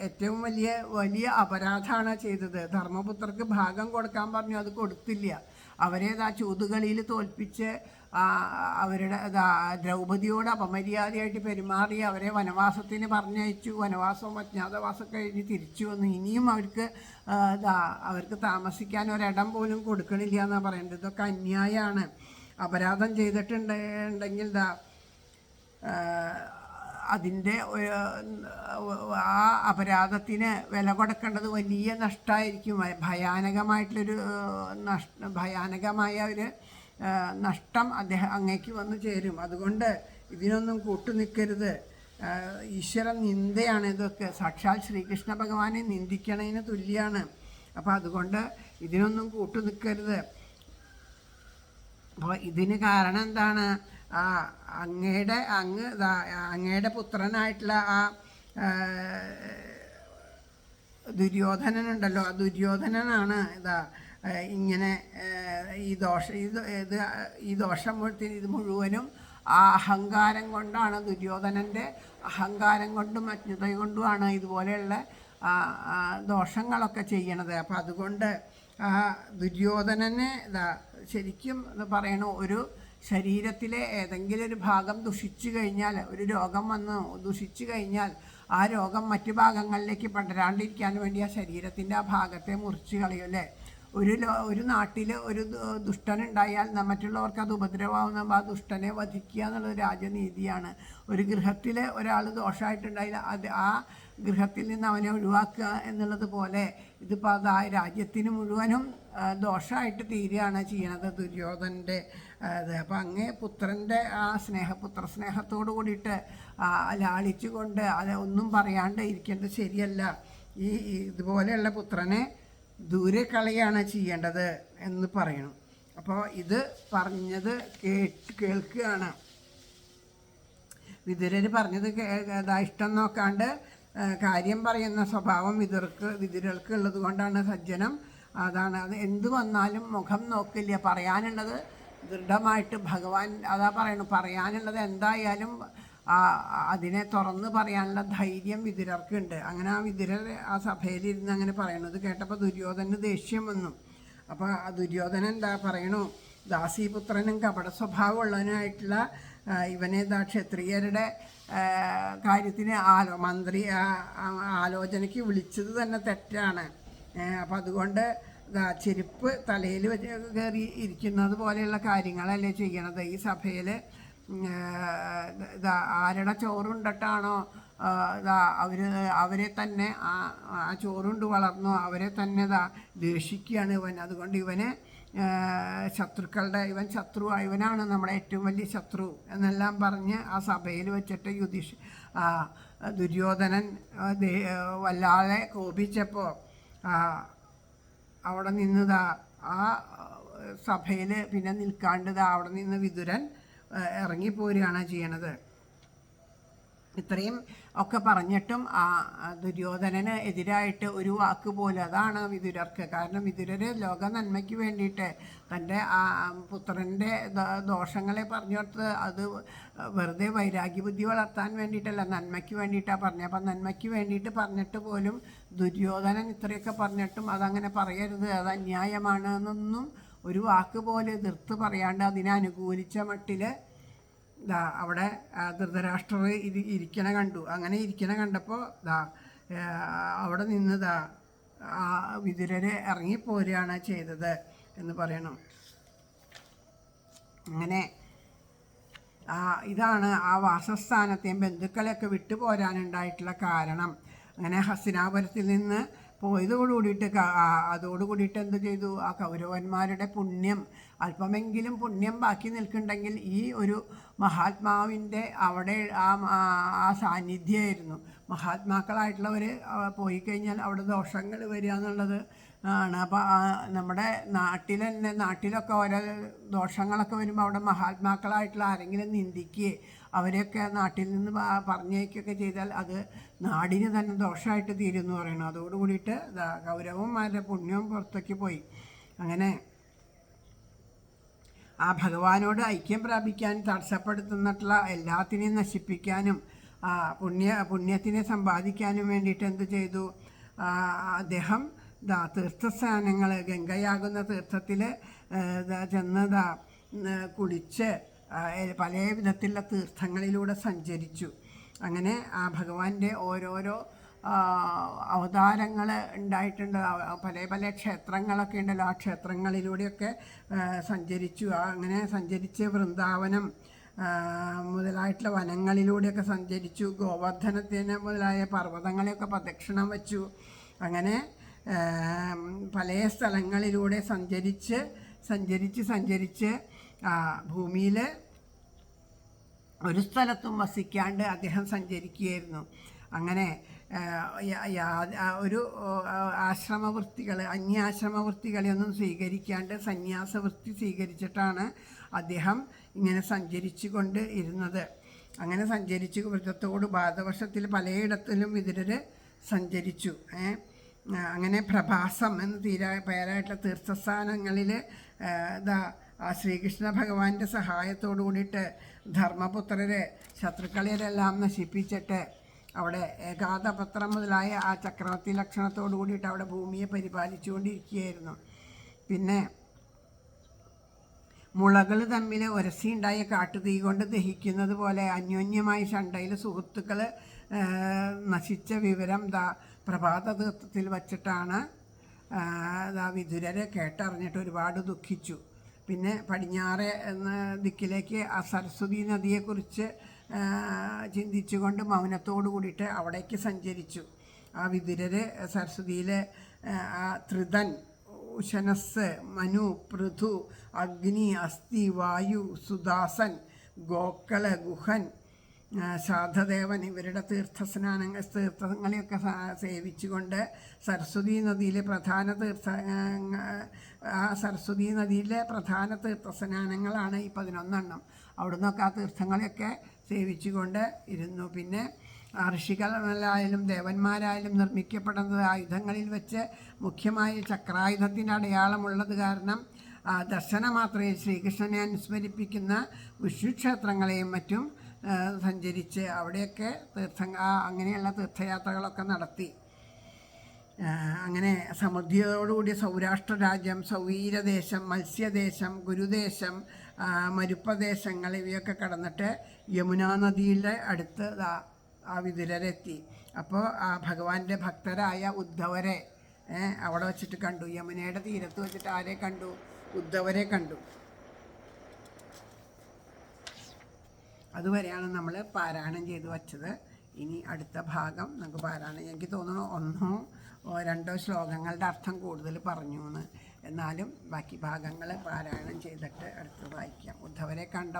ഏറ്റവും വലിയ അപരാധമാണ് ചെയ്തത്. ധർമ്മപുത്രർക്ക് ഭാഗം കൊടുക്കാൻ പറഞ്ഞു, അത് കൊടുത്തില്ല. അവരെ ചൂതുകളിയിൽ തോൽപ്പിച്ച് അവരുടെ ദ്രൗപദിയോട് അപമര്യാദയായിട്ട് പെരുമാറി അവരെ വനവാസത്തിന് പറഞ്ഞയച്ചു. വനവാസവും അജ്ഞാതവാസം കഴിഞ്ഞ് തിരിച്ചു വന്നു. ഇനിയും അവർക്ക് താമസിക്കാൻ ഒരിടം പോലും കൊടുക്കണില്ല എന്നാണ് പറയുന്നത്. ഇതൊക്കെ അന്യായമാണ്. അപരാധം ചെയ്തിട്ടുണ്ടെങ്കിൽ അതിൻ്റെ ആ അപരാധത്തിന് വില കൊടുക്കേണ്ടത് വലിയ നഷ്ടമായിരിക്കും. ഭയാനകമായ ഒരു നഷ്ടം അങ്ങേക്ക് വന്നു ചേരും. അതുകൊണ്ട് ഇതിനൊന്നും കൂട്ടുനിൽക്കരുത്. ഈശ്വര നിന്ദയാണ് ഇതൊക്കെ. സാക്ഷാൽ ശ്രീകൃഷ്ണ ഭഗവാനെ നിന്ദിക്കണതിന് തുല്യമാണ്. അപ്പോൾ അതുകൊണ്ട് ഇതിനൊന്നും കൂട്ടുനിൽക്കരുത്. അപ്പോൾ ഇതിന് കാരണം എന്താണ്? അങ്ങയുടെ പുത്രനായിട്ടുള്ള ആ ദുര്യോധനനുണ്ടല്ലോ, ആ ദുര്യോധനനാണ് ഇങ്ങനെ ഈ ദോഷം ഇത് മുഴുവനും ആ അഹങ്കാരം കൊണ്ടാണ്. ദുര്യോധനൻ്റെ അഹങ്കാരം കൊണ്ടും അജ്ഞത കൊണ്ടുമാണ് ഇതുപോലെയുള്ള ദോഷങ്ങളൊക്കെ ചെയ്യണത്. അപ്പം അതുകൊണ്ട് ദുര്യോധനനെ ശരിക്കും പറയണു, ഒരു ശരീരത്തിലെ ഏതെങ്കിലും ഒരു ഭാഗം ദുഷിച്ചു കഴിഞ്ഞാൽ, ഒരു രോഗം വന്ന് ദുഷിച്ചു കഴിഞ്ഞാൽ ആ രോഗം മറ്റു ഭാഗങ്ങളിലേക്ക് പടരാണ്ടിരിക്കാൻ വേണ്ടി ആ ശരീരത്തിൻ്റെ ആ ഭാഗത്തെ മുറിച്ച് കളയുമല്ലേ. ഒരു നാട്ടിൽ ഒരു ദുഷ്ടനുണ്ടായാൽ മറ്റുള്ളവർക്ക് അത് ഉപദ്രവമാകുമ്പോൾ ആ ദുഷ്ടനെ വധിക്കുക എന്നുള്ളത് രാജനീതിയാണ്. ഒരു ഗൃഹത്തിൽ ഒരാൾ ദോഷമായിട്ടുണ്ടായാൽ ആ ഗൃഹത്തിൽ നിന്ന് അവനെ ഒഴിവാക്കുക എന്നുള്ളത് പോലെ ഇതിപ്പോൾ അത് ആ രാജ്യത്തിന് മുഴുവനും ദോഷമായിട്ട് തീരുകയാണ് ചെയ്യണത് ദുര്യോധനൻ്റെ അത്. അപ്പം അങ്ങേ പുത്രൻ്റെ ആ പുത്രസ്നേഹത്തോട് കൂടിയിട്ട് ലാളിച്ചു കൊണ്ട് അത് ഒന്നും പറയാണ്ട് ഇരിക്കേണ്ടത് ശരിയല്ല. ഇതുപോലെയുള്ള പുത്രനെ ദൂരെ കളയാണ് ചെയ്യേണ്ടത് എന്ന് പറയണം. അപ്പോൾ ഇത് പറഞ്ഞത് കേൾക്കുകയാണ്. വിതുരർ പറഞ്ഞത് ഇഷ്ടം നോക്കാണ്ട് കാര്യം പറയുന്ന സ്വഭാവം വിതുരർക്ക് ഉള്ളത് കൊണ്ടാണ് സജ്ജനം. അതാണ് അത് എന്ത് വന്നാലും മുഖം നോക്കില്ല. പറയാനുള്ളത് ദൃഢമായിട്ട് ഭഗവാൻ അതാ പറയണു. പറയാനുള്ളത് എന്തായാലും അതിനെ തുറന്ന് പറയാനുള്ള ധൈര്യം വിതുരർക്കുണ്ട്. അങ്ങനെ ആ വിതുരർ ആ സഭയിലിരുന്ന് അങ്ങനെ പറയണത് കേട്ടപ്പോൾ ദുര്യോധനന് ദേഷ്യം വന്നു. അപ്പോൾ ആ ദുര്യോധനൻ എന്താ പറയണു, ദാസീപുത്രനും കപട സ്വഭാവമുള്ളവനായിട്ടുള്ള ഇവനെ ക്ഷത്രിയരുടെ കാര്യത്തിന് മന്ത്രി ആലോചനയ്ക്ക് വിളിച്ചത് തന്നെ തെറ്റാണ്. അപ്പം അതുകൊണ്ട് ചെരുപ്പ് തലയിൽ കയറി ഇരിക്കുന്നത് പോലെയുള്ള കാര്യങ്ങളല്ലേ ചെയ്യണത്. ഈ സഭയിൽ ആരുടെ ചോറുണ്ടിട്ടാണോ അവരെ തന്നെ ആ ചോറുണ്ട് വളർന്നോ അവരെ തന്നെ ദേഷിക്കുകയാണ് ഇവൻ. അതുകൊണ്ട് ഇവന് ഇവൻ ശത്രുവാണ്, ഇവനാണ് നമ്മുടെ ഏറ്റവും വലിയ ശത്രു എന്നെല്ലാം പറഞ്ഞ് ആ സഭയിൽ വെച്ചിട്ട് ദുര്യോധനൻ വല്ലാതെ കോപിച്ചപ്പോൾ അവിടെ നിന്ന് ആ സഭയിൽ പിന്നെ നിൽക്കാണ്ട് അവിടെ നിന്ന് വിതുരൻ ഇറങ്ങിപ്പോരുകയാണ് ചെയ്യണത്. ഇത്രയും ഒക്കെ പറഞ്ഞിട്ടും ആ ദുര്യോധനന് എതിരായിട്ട് ഒരു വാക്ക് പോലും. അതാണ് വിതുരർക്ക്. കാരണം വിതുരർ ലോക നന്മയ്ക്ക് വേണ്ടിയിട്ട് തൻ്റെ ആ പുത്രൻ്റെ ദോഷങ്ങളെ പറഞ്ഞിടത്ത് അത് വെറുതെ വൈരാഗ്യബുദ്ധി വളർത്താൻ വേണ്ടിയിട്ടല്ല, നന്മയ്ക്ക് വേണ്ടിയിട്ടാണ് പറഞ്ഞത്. അപ്പം നന്മയ്ക്ക് വേണ്ടിയിട്ട് പറഞ്ഞിട്ട് പോലും ദുര്യോധനൻ ഇത്രയൊക്കെ പറഞ്ഞിട്ടും അതങ്ങനെ പറയരുത്, അത് അന്യായമാണ് എന്നൊന്നും ഒരു വാക്ക് പോലെ എതിർത്ത് പറയാണ്ട് അതിനെ അനുകൂലിച്ച മട്ടിൽ അവിടെ ധൃതരാഷ്ട്രർ ഇരിക്കണ കണ്ടു. അങ്ങനെ ഇരിക്കണ കണ്ടപ്പോൾ അവിടെ നിന്ന് വിതുരരെ ഇറങ്ങിപ്പോരുകയാണ് ചെയ്തത് എന്ന് പറയണം. അങ്ങനെ ഇതാണ് ആ വാസസ്ഥാനത്തെയും ബന്ധുക്കളെയൊക്കെ വിട്ടുപോരാനുണ്ടായിട്ടുള്ള കാരണം. അങ്ങനെ ഹസ്തിനാപുരത്തിൽ നിന്ന് പോയതോടുകൂടിയിട്ട് അതോടുകൂടിയിട്ട് എന്ത് ചെയ്തു, ആ കൗരവന്മാരുടെ പുണ്യം അല്പമെങ്കിലും പുണ്യം ബാക്കി നിൽക്കുന്നുണ്ടെങ്കിൽ ഈ ഒരു മഹാത്മാവിൻ്റെ അവിടെ ആ സാന്നിധ്യമായിരുന്നു. മഹാത്മാക്കളായിട്ടുള്ളവർ പോയി കഴിഞ്ഞാൽ അവിടെ ദോഷങ്ങൾ വരിക എന്നുള്ളത് ആണ്. അപ്പോൾ നമ്മുടെ നാട്ടിലൊക്കെ ഓരോ ദോഷങ്ങളൊക്കെ വരുമ്പോൾ അവിടെ മഹാത്മാക്കളായിട്ടുള്ള ആരെങ്കിലും നിന്ദിക്കുകയെ അവരെയൊക്കെ നാട്ടിൽ നിന്ന് പറഞ്ഞേക്കൊക്കെ ചെയ്താൽ അത് നാടിന് തന്നെ ദോഷമായിട്ട് തീരുമെന്ന് പറയണം. അതോടുകൂടിയിട്ട് കൗരവന്മാരുടെ പുണ്യവും പുറത്തേക്ക് പോയി. അങ്ങനെ ആ ഭഗവാനോട് ഐക്യം പ്രാപിക്കാൻ തടസ്സപ്പെടുത്തുന്നിട്ടുള്ള എല്ലാത്തിനെയും നശിപ്പിക്കാനും പുണ്യത്തിനെ സമ്പാദിക്കാനും വേണ്ടിയിട്ട് എന്ത് ചെയ്തു, അദ്ദേഹം തീർത്ഥസ്ഥാനങ്ങൾ ഗംഗയാകുന്ന തീർത്ഥത്തിൽ ചെന്ന് കുളിച്ച് പല വിധത്തിലുള്ള തീർത്ഥങ്ങളിലൂടെ സഞ്ചരിച്ചു. അങ്ങനെ ആ ഭഗവാന്റെ ഓരോരോ അവതാരങ്ങൾ ഉണ്ടായിട്ടുണ്ട്. പല പല ക്ഷേത്രങ്ങളൊക്കെ ഉണ്ടല്ലോ, ആ ക്ഷേത്രങ്ങളിലൂടെയൊക്കെ സഞ്ചരിച്ചു. അങ്ങനെ സഞ്ചരിച്ച് വൃന്ദാവനം മുതലായിട്ടുള്ള വനങ്ങളിലൂടെയൊക്കെ സഞ്ചരിച്ചു. ഗോവർദ്ധനത്തിന് മുതലായ പർവ്വതങ്ങളെയൊക്കെ പ്രദക്ഷിണം വച്ചു. അങ്ങനെ പല സ്ഥലങ്ങളിലൂടെ സഞ്ചരിച്ച് ഭൂമിയിൽ ഒരു സ്ഥലത്തും വസിക്കാണ്ട് അദ്ദേഹം സഞ്ചരിക്കുകയായിരുന്നു. അങ്ങനെ ഒരു അന്യാശ്രമവൃത്തികളെയൊന്നും സ്വീകരിക്കാണ്ട് സന്യാസവൃത്തി സ്വീകരിച്ചിട്ടാണ് അദ്ദേഹം ഇങ്ങനെ സഞ്ചരിച്ചു കൊണ്ട് ഇരുന്നത്. അങ്ങനെ സഞ്ചരിച്ച് വൃത്തത്തോട് ഭാരതവർഷത്തിൽ പലയിടത്തിലും വിതുരർ സഞ്ചരിച്ചു. അങ്ങനെ പ്രഭാസം എന്ന് പേരായിട്ടുള്ള തീർത്ഥസ്ഥാനങ്ങളിൽ ആ ശ്രീകൃഷ്ണ ഭഗവാന്റെ സഹായത്തോടു കൂടിയിട്ട് ധർമ്മപുത്രരെ ശത്രുക്കളെല്ലാം നശിപ്പിച്ചിട്ട് അവിടെ ഏകാദപത്രം മുതലായ ആ ചക്രവർത്തി ലക്ഷണത്തോടു കൂടിയിട്ട് അവിടെ ഭൂമിയെ പരിപാലിച്ചുകൊണ്ടിരിക്കുകയായിരുന്നു. പിന്നെ മുളകൾ തമ്മിൽ ഉരസിയുണ്ടായ കാട്ടുതീ കൊണ്ട് ദഹിക്കുന്നത് പോലെ അന്യോന്യമായി ശണ്ടയിൽ സുഹൃത്തുക്കൾ നശിച്ച വിവരം പ്രഭാത തീർത്ഥത്തിൽ വച്ചിട്ടാണ് വിതുരരെ കേട്ടറിഞ്ഞിട്ട് ഒരുപാട് ദുഃഖിച്ചു. പിന്നെ പടിഞ്ഞാറ് എന്ന ദിക്കിലേക്ക് ആ സരസ്വതി നദിയെക്കുറിച്ച് ചിന്തിച്ചുകൊണ്ട് മൗനത്തോടു കൂടിയിട്ട് അവിടേക്ക് സഞ്ചരിച്ചു. ആ വിതുരര് സരസ്വതിയിലെ ആ ത്രിതൻ, ഉശനസ്, മനു, പൃഥു, അഗ്നി, അസ്ഥി, വായു, സുദാസൻ, ഗോക്കള, ഗുഹൻ, ശാധദേവൻ ഇവരുടെ തീർത്ഥങ്ങളെയൊക്കെ സേവിച്ചുകൊണ്ട് സരസ്വതി നദിയിലെ സരസ്വതി നദിയിലെ പ്രധാന തീർത്ഥസ്നാനങ്ങളാണ് ഈ 11 അവിടെ നിന്നൊക്കെ ആ തീർത്ഥങ്ങളെയൊക്കെ സേവിച്ചുകൊണ്ട് ഇരുന്നു. പിന്നെ ഋഷികളായാലും ദേവന്മാരായാലും നിർമ്മിക്കപ്പെടുന്നത് ആയുധങ്ങളിൽ വെച്ച് മുഖ്യമായി ചക്രായുധത്തിൻ്റെ അടയാളമുള്ളത് കാരണം ദർശനം മാത്രമേ ശ്രീകൃഷ്ണനെ അനുസ്മരിപ്പിക്കുന്ന വിഷ്ണുക്ഷേത്രങ്ങളെയും മറ്റും സഞ്ചരിച്ച് അവിടെയൊക്കെ അങ്ങനെയുള്ള തീർത്ഥയാത്രകളൊക്കെ നടത്തി. അങ്ങനെ സമൃദ്ധിയോടുകൂടിയ സൗരാഷ്ട്ര രാജ്യം, സൗവീരദേശം, മത്സ്യദേശം, ഗുരുദേശം, മരുപ്രദേശങ്ങൾ ഇവയൊക്കെ കടന്നിട്ട് യമുനാ നദിയുടെ അടുത്ത് ആ വിതുരരെത്തി. അപ്പോൾ ആ ഭഗവാന്റെ ഭക്തരായ ഉദ്ധവരെ അവിടെ വെച്ചിട്ട് കണ്ടു. യമുനയുടെ തീരത്ത് വെച്ചിട്ട് ആരെ കണ്ടു? ഉദ്ധവരെ കണ്ടു. അതുവരെയാണ് നമ്മൾ പാരായണം ചെയ്തു വച്ചത്. ഇനി അടുത്ത ഭാഗം നമുക്ക് പാരായണം, എനിക്ക് തോന്നുന്നു 1-2 ശ്ലോകങ്ങളുടെ അർത്ഥം കൂടുതൽ പറഞ്ഞു എന്ന്. എന്നാലും ബാക്കി ഭാഗങ്ങൾ പാരായണം ചെയ്തിട്ട് അടുത്ത് വായിക്കാം. ഉദ്ധവരെ കണ്ട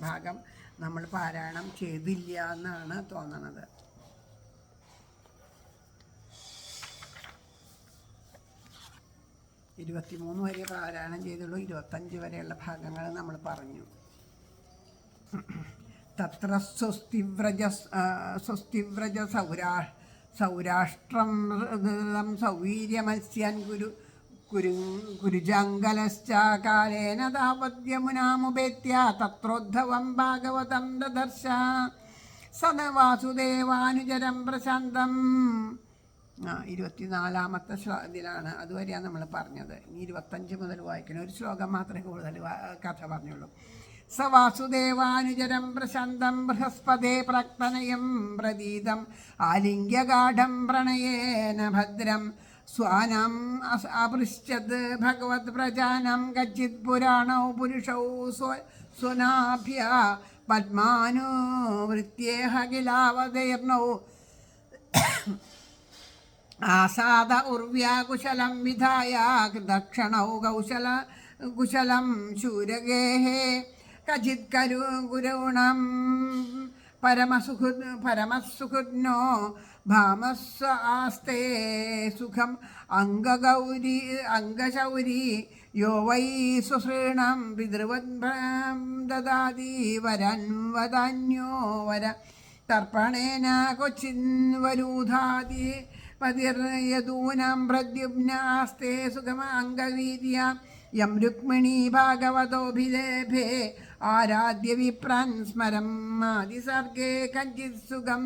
ഭാഗം നമ്മൾ പാരായണം ചെയ്തില്ല എന്നാണ് തോന്നണത്. 23 വരെ പാരായണം ചെയ്തുള്ളൂ. 25 വരെയുള്ള ഭാഗങ്ങൾ നമ്മൾ പറഞ്ഞു. തത്ര സ്വസ്തിവ്രജ സൗരാഷ്ട്രം സൗവീര്യമത്സ്യൻ കുരുജാങ്കലശ്ചാകാലേന താവദ്യമുനാമുപേത്യ തത്രോദ്ധവം ഭാഗവതം ദദർശ സദവാസുദേവാനുചരം പ്രശാന്തം. 24-ാമത്തെ ഇതിലാണ്, അതുവരെയാണ് നമ്മൾ പറഞ്ഞത്. ഇനി 25 മുതൽ വായിക്കണം. ഒരു ശ്ലോകം മാത്രമേ കൂടുതൽ കഥ പറഞ്ഞുള്ളൂ. സ വാസുദേവാനുചരം പ്രശാന്തം ബൃഹസ്പതേ പ്രാക്തനയം പ്രതീതം ആലിംഗ്യഗാഢം പ്രണയേന ഭദ്രം സ്വാനം അപൃശ്ചത് ഭഗവത് പ്രജാനം കച്ചിത് പുരാണൗ പുരുഷൗ സ്വനാഭ്യ പദ്മാനുവൃത്യേഹ കിലാവതീർണൗ ആസാദ ഉർവ്യാകുശലം വിധായ ദക്ഷണൗ കുശലം ശൂരഗേഹേ കചിത് ഗുരുണം പരമസുഹൃദ്നോ ഭാമസ്വ ആസ്തേ സുഖം അംഗശൗരി യോ വൈ സുശ്രീണം പിതൃവൻ ദദാതി വരൻ വദാന്യോ വര തർപ്പണേന കൊച്ചിൻവരൂധാതി പതിർയദൂനം പ്രദ്യുമ്നാസ്തേ സുഖമ അംഗവീര്യ യം രുക്മിണീ ഭാഗവതോഭിലേഭേ ആരാധ്യ വിപ്രാൻ സ്മരം ആദിസർഗേ കഞ്ചിത് സുഖം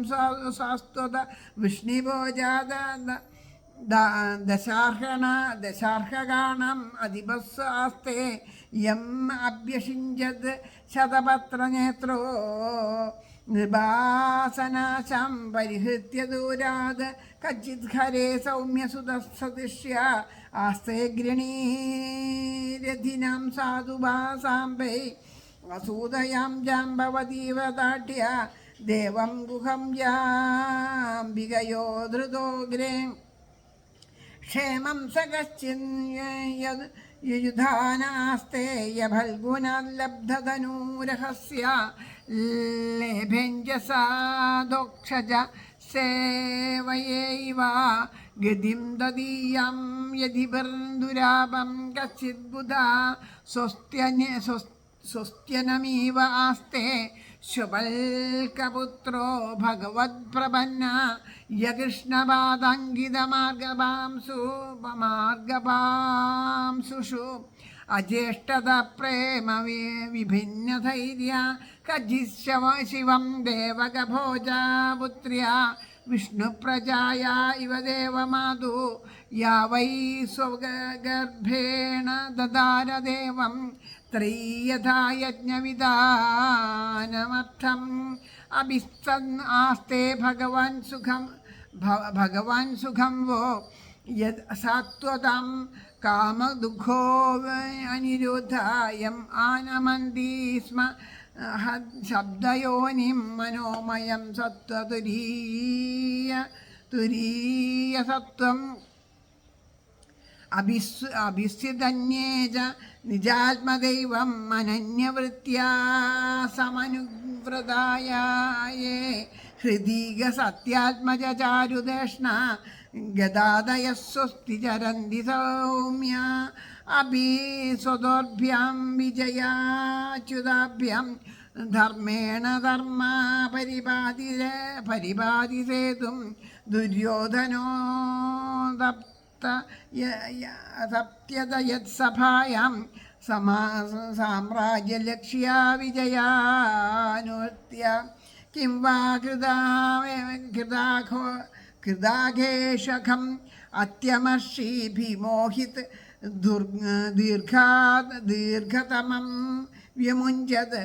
സ്വാസ്ത്വത വിഷ്ണിഭോജാത ദശാർഹഗാണം അധിപസ്വാസ്തേ യം അഭ്യഷിഞ്ചത് ശതപത്രനേത്രോ നിർഭാസനാശം പരിഹൃത്യ ദൂരാത് കച്ചിത് ഹരേ സൗമ്യസുതസദൃശ്യ ആസ്തേ ഗൃണീരഥിനാം സാധുഭാസാംബൈ വസൂദയാം ജാംബവതീവതാഢ്യ ദേവം ഗുഹം ജാംബികയോ ധൃതോഗ്രേ ക്ഷേമം സകശ്ചിന്യുധാനാസ്തേ യഫൽഗുണലബ്ധതനൂരഹസ്യ ലേഭേഞ്ജസാദോക്ഷജ സേവയേവ ഗതിം ദദീയം യതിബർദുരാപം കച്ചിത് ബുധാ സ്വസ്ത്യനമീവ ആസ്തേ ശുഭൽകപുത്രോ ഭഗവത്പ്രപന്ന യകൃഷ്ണപാദങ്കിതമാർഗപാംസുഷു അജ്യേഷ്ഠത പ്രേമ വിഭിന്നധൈര്യ കജിശിവം ദേവകഭോജപുത്ര്യ വിഷ്ണുപ്രജായ ഇവ ദേവമാതു യാ വൈ സ്വഗർഭേണ ദദാരദേവം ത്രയഥാ യജ്ഞവിധാനമർത്ഥം അഭിസ്തൻ ആസ്തേ ഭഗവാൻ സുഖം വോ യത് സത്വതം കാമദുഃഖോ അനിരുദ്ധായം ആനമന്തി സ്മ ശബ്ദയോനിം മനോമയം തുരീയ സത്വം അഭിസ്ഥിതന്യേജ നിജാത്മദൈവം അനന്യവൃത്യാ സമനുവ്രതായേ ഹൃദീക സത്യാത്മജ ചാരുദേഷ്ണ ഗദാദയ സ്വസ്തി ചരന്തി സൗമ്യ അഭിസ്വതോർഭ്യാം വിജയാച്യുതാഭ്യാം ധർമ്മേണ ധർമ്മ പരിപാതിസേതും ദുര്യോധനോ സപ്യതയത്സഭായാം സാമ്രാജ്യലക്ഷ്യാ വിജയാനുവർത്തിയ കിം വാ കൃതാഘേഷഖം അത്യമർഷി ഭീമോഹിത് ദീർഘതമം വ്യമുഞ്ചത്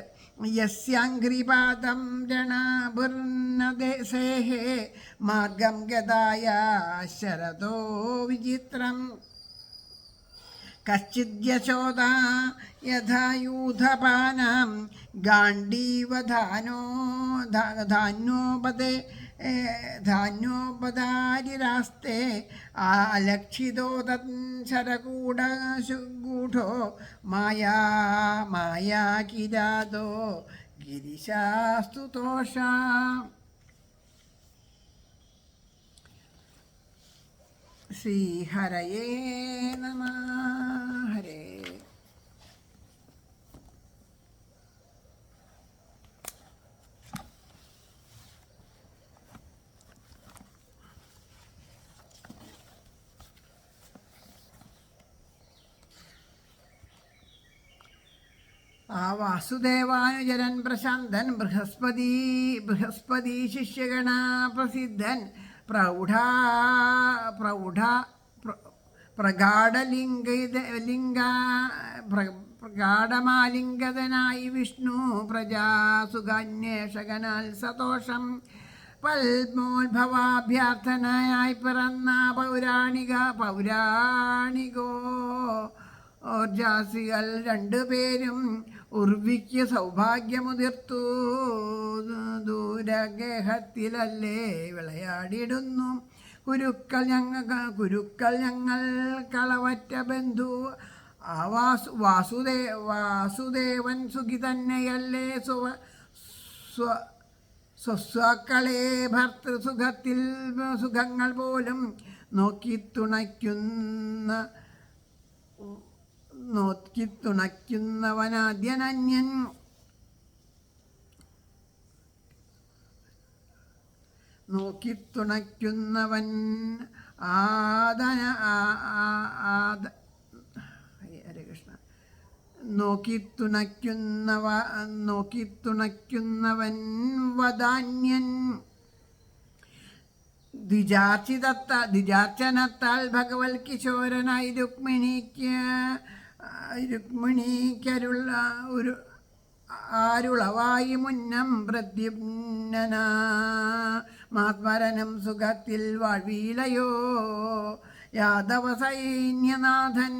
യസ്യാംഘ്രിപാദം രണഭുർനദേശേഃ മാർഗം ഗതായ ശരദോ വിചിത്രം കശ്ചിദ്യശോദ യഥായൂഥപാനാം ധാന്യോപദാരിരാസ്തേ അലക്ഷിതോ തൻശരകൂടഗൂഢോ മായാകിരാതോ ഗിരിശാസ്തുതോഷ. ശ്രീഹരയേ നമഃ. ഹരേ ആ വാസുദേവാനുചരൻ പ്രശാന്തൻ ബൃഹസ്പതി ശിഷ്യഗണ പ്രസിദ്ധൻ പ്രഗാഢമാലിംഗതനായി വിഷ്ണു പ്രജാസുഖാന്വേഷകനാൽ സതോഷം പത്മോത്ഭവാഭ്യർത്ഥനയായി പിറന്ന പൗരാണികോ ഓർജാസികൾ രണ്ടുപേരും ഉർവിക്ക് സൗഭാഗ്യമുതിർത്തു. ദൂരഗേഹത്തിലല്ലേ വിളയാടിയിടുന്നു കുരുക്കൾ ഞങ്ങൾ കളവറ്റ ബന്ധു. ആ വാസുദേവൻ സുഖി തന്നെയല്ലേ സ്വസ്വാക്കളെ ഭർത്തൃസുഖത്തിൽ സുഖങ്ങൾ പോലും നോക്കിത്തുണയ്ക്കുന്നവനാദ്യനന്യൻ. നോക്കിത്തുണയ്ക്കുന്നവൻ ഹരേ കൃഷ്ണ. നോക്കിത്തുണയ്ക്കുന്നവൻ വദാന്യൻ. ദ്വിജാർച്ചനത്താൽ ഭഗവത് കിശോരനായി രുക്മിണിക്കരുളവായി മുന്നം പ്രദ്യുമ്നനാ മാത്മരനം സുഖത്തിൽ വാഴ്വീലയോ. യാദവ സൈന്യനാഥൻ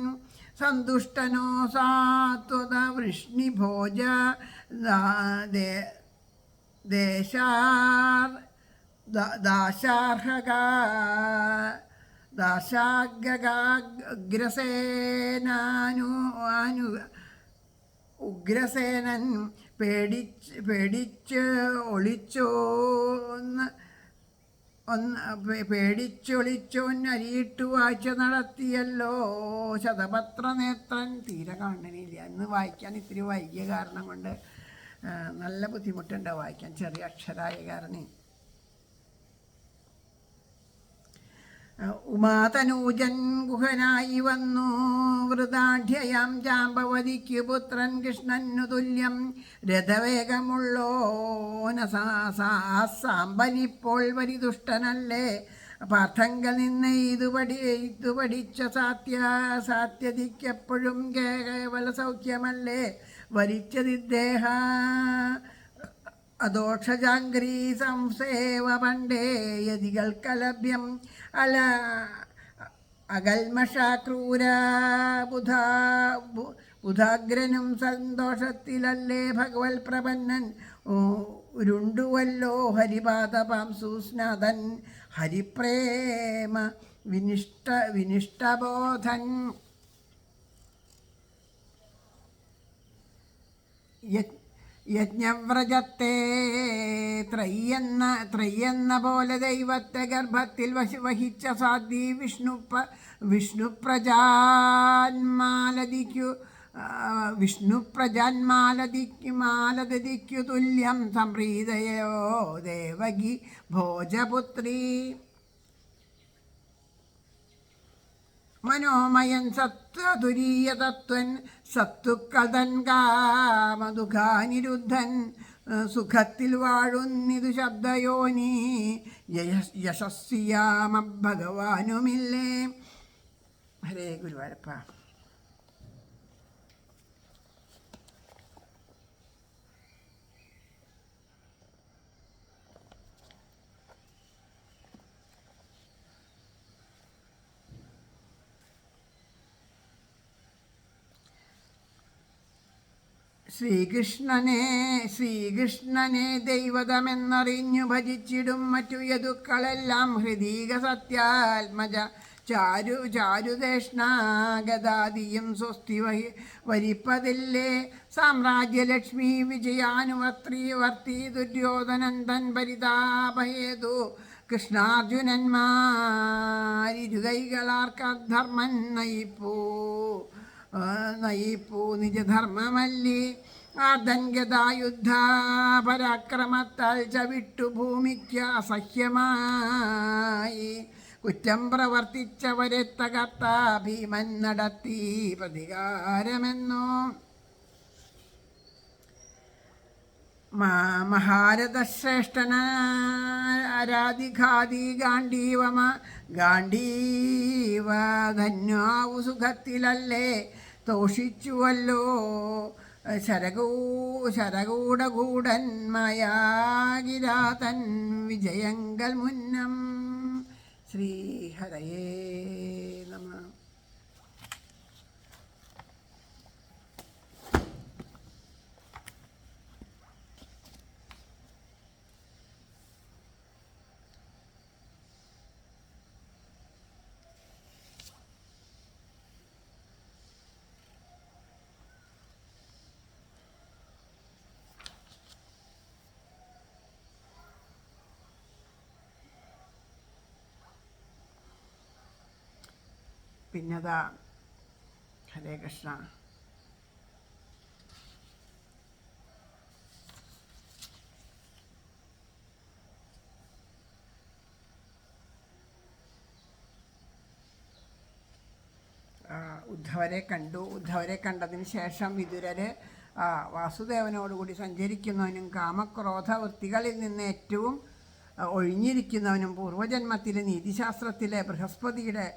സന്തുഷ്ടനോ സാത്വത വൃഷ്ണിഭോജ ഉഗ്രസേനൻ പേടിച്ചൊളിച്ചോന്നരിയിട്ടു വാഴ്ച നടത്തിയല്ലോ. ശതപത്രനേത്രൻ. തീരെ കാണണില്ല, ഇന്ന് വായിക്കാൻ ഇത്തിരി വൈകിയ കാരണം കൊണ്ട് നല്ല ബുദ്ധിമുട്ടുണ്ട് വായിക്കാൻ, ചെറിയ അക്ഷരായ കാരണം. ഉമാതനൂജൻ ഗുഹനായി വന്നു വൃതാഢ്യയാം ജാമ്പവതിക്ക് പുത്രൻ കൃഷ്ണനു തുല്യം രഥവേഗമുള്ളോന സാമ്പനിപ്പോൾ വരിദുഷ്ടനല്ലേ. പാർത്ഥങ്കൽ നിന്ന് ഇതു പഠിച്ച സാത്യതിക്കെപ്പോഴും കേവല സൗഖ്യമല്ലേ വരിച്ചതിദ്ദേഹ. അദോക്ഷജാംഗ്രീ സംസേവ പണ്ടേ യതികൾക്കലഭ്യം അകൽമഷാക്രൂര ബുധാഗ്രനും സന്തോഷത്തിലല്ലേ ഭഗവത് പ്രപന്നൻ ഉരുണ്ടുവല്ലോ ഹരിപാദപാം സുസ്നാഥൻ ഹരിപ്രേമ വിനിഷ്ടബോധൻ. യജ്ഞവ്രജത്തെ ത്രയ്യെന്ന പോലെ ദൈവത്തെ ഗർഭത്തിൽ വഹിച്ച സാധ്വി വിഷ്ണുപ്രജാന്മാലതിക്കു തുല്യം സംപ്രീതയോ ദേവകി ഭോജപുത്രി. മനോമയൻ സത്വതുരീയ തത്വൻ സത്തുക്കൾ തൻ കാമദുഃഖാനിരുദ്ധൻ സുഖത്തിൽ വാഴുന്നിതു ശബ്ദയോനി യശസ്വിയാമ ഭഗവാനുമില്ലേ. ഹരേ ഗുരുവായൂരപ്പ. ശ്രീകൃഷ്ണനെ ദൈവതമെന്നറിഞ്ഞു ഭജിച്ചിടും മറ്റു യദുക്കളെല്ലാം ഹൃദീക സത്യാത്മജ ചാരുദേഷ്ണാഗതാദിയും സ്വസ്തി വരിപ്പതില്ലേ. സാമ്രാജ്യലക്ഷ്മി വിജയാനുവർത്തി ദുര്യോധനന്ദൻ പരിതാപഹേതു കൃഷ്ണാർജുനന്മാരിരുകൈകളാർക്കധർമ്മൻ നയിപ്പൂ നിജധർമ്മമല്ലി. ആർദ്ദൻഗതായുദ്ധ പരാക്രമത്താൽ ചവിട്ടു ഭൂമിക്ക് അസഹ്യമായി കുറ്റം പ്രവർത്തിച്ചവരെ തകർത്ത ഭീമൻ നടത്തി പ്രതികാരമെന്നോ. മഹാരഥശ്രേഷ്ഠനാരാധിഘാതി ഗാണ്ഡീവ ധന്യാവു സുഖത്തിലല്ലേ തോഷിച്ചുവല്ലോ ശരകൂടകൂടൻ മായാഗിരാതൻ വിജയങ്കൽ മുന്നം. ശ്രീഹരയേ നമഃ. പിന്നതാ ഹരേ കൃഷ്ണ. ഉദ്ധവരെ കണ്ടതിന് ശേഷം വിതുരര് വാസുദേവനോടുകൂടി സഞ്ചരിക്കുന്നവനും കാമക്രോധ വൃത്തികളിൽ നിന്ന് ഏറ്റവും ഒഴിഞ്ഞിരിക്കുന്നവനും പൂർവജന്മത്തിലെ നീതിശാസ്ത്രത്തിലെ ബൃഹസ്പതിയുടെ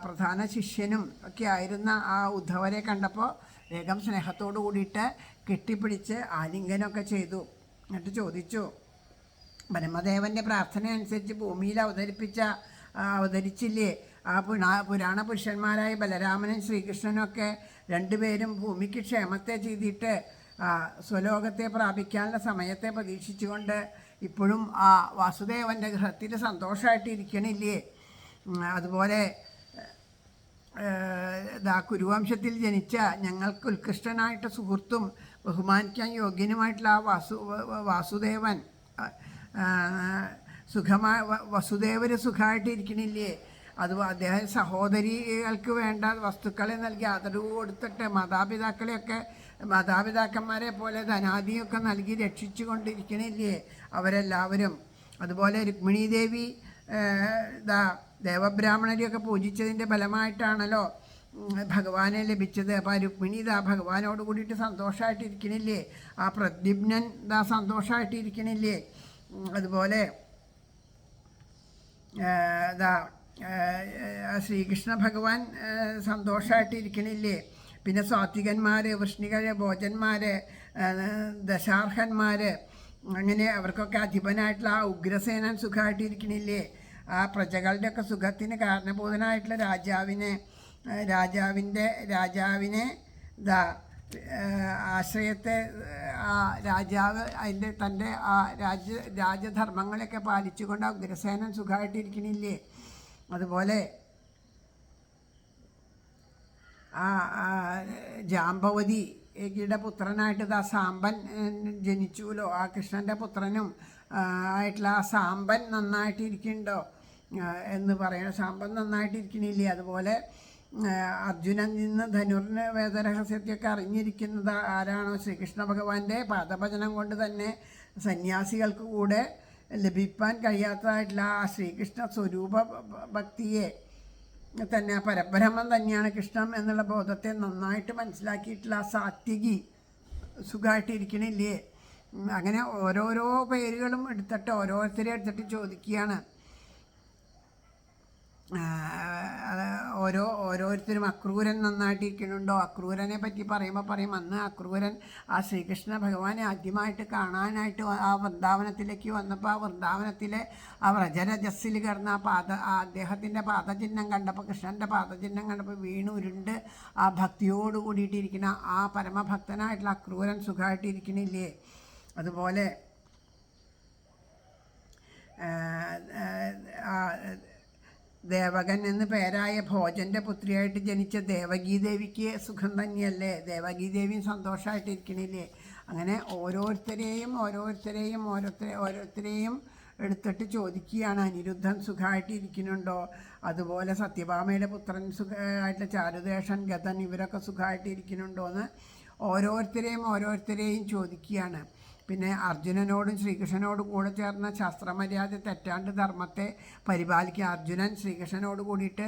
പ്രധാന ശിഷ്യനും ഒക്കെ ആയിരുന്ന ആ ഉദ്ധവരെ കണ്ടപ്പോൾ വേഗം സ്നേഹത്തോടു കൂടിയിട്ട് കെട്ടിപ്പിടിച്ച് ആലിംഗനമൊക്കെ ചെയ്തു. എന്നിട്ട് ചോദിച്ചു, ബ്രഹ്മദേവൻ്റെ പ്രാർത്ഥന അനുസരിച്ച് ഭൂമിയിൽ അവതരിച്ചില്ലേ ആ പുരാണ പുരുഷന്മാരായ ബലരാമനും ശ്രീകൃഷ്ണനൊക്കെ രണ്ടുപേരും ഭൂമിക്ക് ക്ഷേമത്തെ ചെയ്തിട്ട് സ്വലോകത്തെ പ്രാപിക്കാനുള്ള സമയത്തെ പ്രതീക്ഷിച്ചുകൊണ്ട് ഇപ്പോഴും ആ വാസുദേവൻ്റെ ഗൃഹത്തിൽ സന്തോഷമായിട്ടിരിക്കണില്ലേ. അതുപോലെ കുരുവംശത്തിൽ ജനിച്ച ഞങ്ങൾക്ക് ഉത്കൃഷ്ടനായിട്ട് സുഹൃത്തും ബഹുമാനിക്കാൻ യോഗ്യനുമായിട്ടുള്ള ആ വാസുദേവൻ വസുദേവർ സുഖമായിട്ടിരിക്കണില്ലേ. അദ്ദേഹം സഹോദരികൾക്ക് വേണ്ട വസ്തുക്കളെ നൽകി ആദരവ് കൊടുത്തിട്ട് മാതാപിതാക്കന്മാരെ പോലെ ധനാദിയൊക്കെ നൽകി രക്ഷിച്ചു കൊണ്ടിരിക്കണില്ലേ അവരെല്ലാവരും. അതുപോലെ രുക്മിണീ ദേവി ദേവബ്രാഹ്മണരെയൊക്കെ പൂജിച്ചതിൻ്റെ ഫലമായിട്ടാണല്ലോ ഭഗവാനെ ലഭിച്ചത്. അപ്പോൾ ആ രുക്മിണി ഭഗവാനോട് കൂടിയിട്ട് സന്തോഷമായിട്ടിരിക്കണില്ലേ. ആ പ്രദ്യുമ്നൻ സന്തോഷമായിട്ടിരിക്കണില്ലേ. അതുപോലെ ശ്രീകൃഷ്ണ ഭഗവാൻ സന്തോഷമായിട്ടിരിക്കണില്ലേ. പിന്നെ സാത്വികന്മാർ, വൃഷ്ണികർ, ഭോജന്മാർ, ദശാർഹന്മാർ, അങ്ങനെ അവർക്കൊക്കെ അധിപനായിട്ടുള്ള ആ ഉഗ്രസേനൻ സുഖമായിട്ടിരിക്കണില്ലേ. ആ പ്രജകളുടെയൊക്കെ സുഖത്തിന് കാരണഭൂതനായിട്ടുള്ള രാജാവിനെ ഇതാ ആശ്രയത്തെ ആ രാജാവ് തൻ്റെ ആ രാജധർമ്മങ്ങളൊക്കെ പാലിച്ചുകൊണ്ട് ഉഗ്രസേനൻ സുഖമായിട്ടിരിക്കണില്ലേ. അതുപോലെ ആ ജാമ്പവതിയുടെ പുത്രനായിട്ട് ആ സാമ്പൻ ജനിച്ചുല്ലോ. ആ കൃഷ്ണൻ്റെ പുത്രനും ആയിട്ടുള്ള ആ സാമ്പൻ നന്നായിട്ടിരിക്കുന്നുണ്ടോ എന്ന് പറയണം. സാമ്പൻ നന്നായിട്ടിരിക്കണില്ലേ. അതുപോലെ അർജുനൻ നിന്ന് ധനുറിന് വേദരഹസ്യത്തെയൊക്കെ അറിഞ്ഞിരിക്കുന്നത് ആരാണോ ശ്രീകൃഷ്ണ ഭഗവാന്റെ പാദഭജനം കൊണ്ട് തന്നെ സന്യാസികൾക്ക് കൂടെ ലഭിക്കാൻ കഴിയാത്തതായിട്ടുള്ള ആ ശ്രീകൃഷ്ണ സ്വരൂപ ഭക്തിയെ തന്നെ പരബ്രഹ്മം തന്നെയാണ് കൃഷ്ണൻ എന്നുള്ള ബോധത്തെ നന്നായിട്ട് മനസ്സിലാക്കിയിട്ടുള്ള ആ സാത്വികി സുഖമായിട്ടിരിക്കണില്ലേ. അങ്ങനെ ഓരോരോ പേരുകളും എടുത്തിട്ട് ഓരോരുത്തരെ എടുത്തിട്ട് ചോദിക്കുകയാണ്. ഓരോരുത്തരും അക്രൂരൻ നന്നായിട്ടിരിക്കുന്നുണ്ടോ. അക്രൂരനെ പറ്റി പറയും അന്ന് അക്രൂരൻ ആ ശ്രീകൃഷ്ണ ഭഗവാനെ ആദ്യമായിട്ട് കാണാനായിട്ട് ആ വൃന്ദാവനത്തിലേക്ക് വന്നപ്പോൾ ആ വൃന്ദാവനത്തിലെ ആ വ്രജരജസ്സിൽ കിടന്ന അദ്ദേഹത്തിൻ്റെ പാദചിഹ്നം കണ്ടപ്പോൾ, കൃഷ്ണൻ്റെ പാദചിഹ്നം കണ്ടപ്പോൾ വീണ് ഉരുണ്ട് ആ ഭക്തിയോട് കൂടിയിട്ടിരിക്കുന്ന ആ പരമഭക്തനായിട്ടുള്ള അക്രൂരൻ സുഖമായിട്ടിരിക്കണില്ലേ. അതുപോലെ ദേവകൻ എന്ന് പേരായ ഭോജൻ്റെ പുത്രിയായിട്ട് ജനിച്ച ദേവകീദേവിക്ക് സുഖം തന്നെയല്ലേ. ദേവകീദേവിയും സന്തോഷമായിട്ടിരിക്കണില്ലേ. അങ്ങനെ ഓരോരുത്തരെയും എടുത്തിട്ട് ചോദിക്കുകയാണ് അനിരുദ്ധൻ സുഖമായിട്ടിരിക്കുന്നുണ്ടോ. അതുപോലെ സത്യഭാമയുടെ പുത്രൻ സുഖമായിട്ടുള്ള ചാരുദേശൻ, ഗതൻ ഇവരൊക്കെ സുഖമായിട്ടിരിക്കുന്നുണ്ടോ എന്ന് ഓരോരുത്തരെയും ചോദിക്കുകയാണ്. പിന്നെ അർജുനനോടും ശ്രീകൃഷ്ണനോടും കൂടെ ചേർന്ന ശാസ്ത്രമര്യാദ തെറ്റാണ്ട് ധർമ്മത്തെ പരിപാലിക്കുക. അർജുനൻ ശ്രീകൃഷ്ണനോട് കൂടിയിട്ട്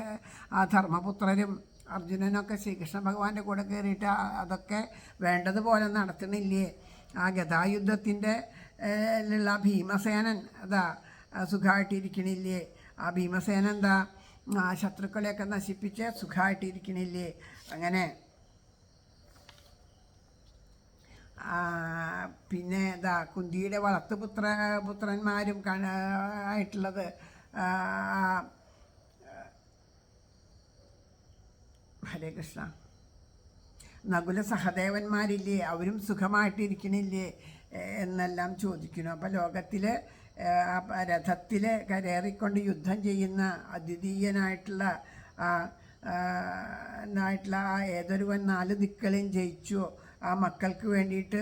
ആ ധർമ്മപുത്രരും അർജുനനൊക്കെ ശ്രീകൃഷ്ണ ഭഗവാന്റെ കൂടെ കയറിയിട്ട് അതൊക്കെ വേണ്ടതുപോലെ നടത്തണില്ലേ. ആ ഗദായുദ്ധത്തിൻ്റെ ുള്ള ഭീമസേനൻ സുഖമായിട്ടിരിക്കണില്ലേ. ആ ഭീമസേനൻ ശത്രുക്കളെയൊക്കെ നശിപ്പിച്ച് സുഖമായിട്ടിരിക്കണില്ലേ. അങ്ങനെ പിന്നെ കുന്തിയുടെ പുത്രന്മാരും ആയിട്ടുള്ളത് ഹരേ കൃഷ്ണ നകുല സഹദേവന്മാരില്ലേ, അവരും സുഖമായിട്ടിരിക്കണില്ലേ എന്നെല്ലാം ചോദിക്കുന്നു. അപ്പോൾ ലോകത്തിൽ രഥത്തിൽ കരേറിക്കൊണ്ട് യുദ്ധം ചെയ്യുന്ന അദ്വിതീയനായിട്ടുള്ള ആ ഏതൊരുവൻ 4 ദിക്കളെയും ജയിച്ചോ ആ മക്കൾക്ക് വേണ്ടിയിട്ട്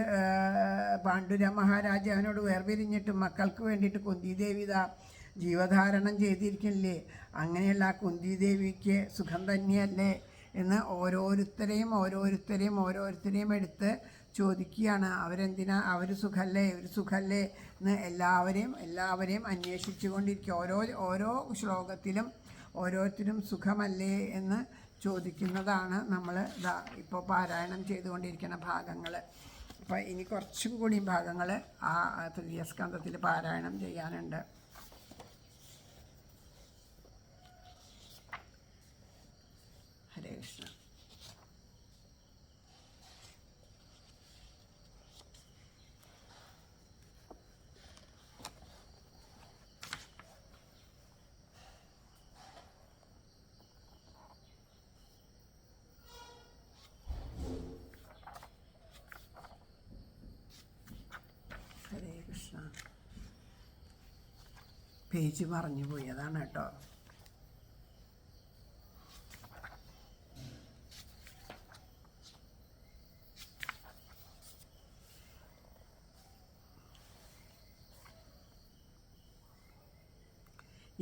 പാണ്ഡുര മഹാരാജാവിനോട് വേർപിരിഞ്ഞിട്ട് മക്കൾക്ക് വേണ്ടിയിട്ട് കുന്തിദേവി ജീവധാരണം ചെയ്തിരിക്കില്ലേ. അങ്ങനെയുള്ള ആ കുന്തിദേവിക്ക് സുഖം തന്നെയല്ലേ എന്ന് ഓരോരുത്തരെയും എടുത്ത് ചോദിക്കുകയാണ്. അവർ സുഖല്ലേ എന്ന് എല്ലാവരെയും അന്വേഷിച്ചു കൊണ്ടിരിക്കുക. ഓരോ ശ്ലോകത്തിലും ഓരോരുത്തരും സുഖമല്ലേ എന്ന് ചോദിക്കുന്നതാണ് നമ്മൾ ഇപ്പോൾ പാരായണം ചെയ്തുകൊണ്ടിരിക്കുന്ന ഭാഗങ്ങൾ. അപ്പോൾ ഇനി കുറച്ചും കൂടി ഭാഗങ്ങൾ ആ തൃതീയ സ്കന്ധത്തിൽ പാരായണം ചെയ്യാനുണ്ട്. ഹരേ കൃഷ്ണ. ഹരേ കൃഷ്ണ. പേജ് മറഞ്ഞു പോയി, അതാണ് കേട്ടോ.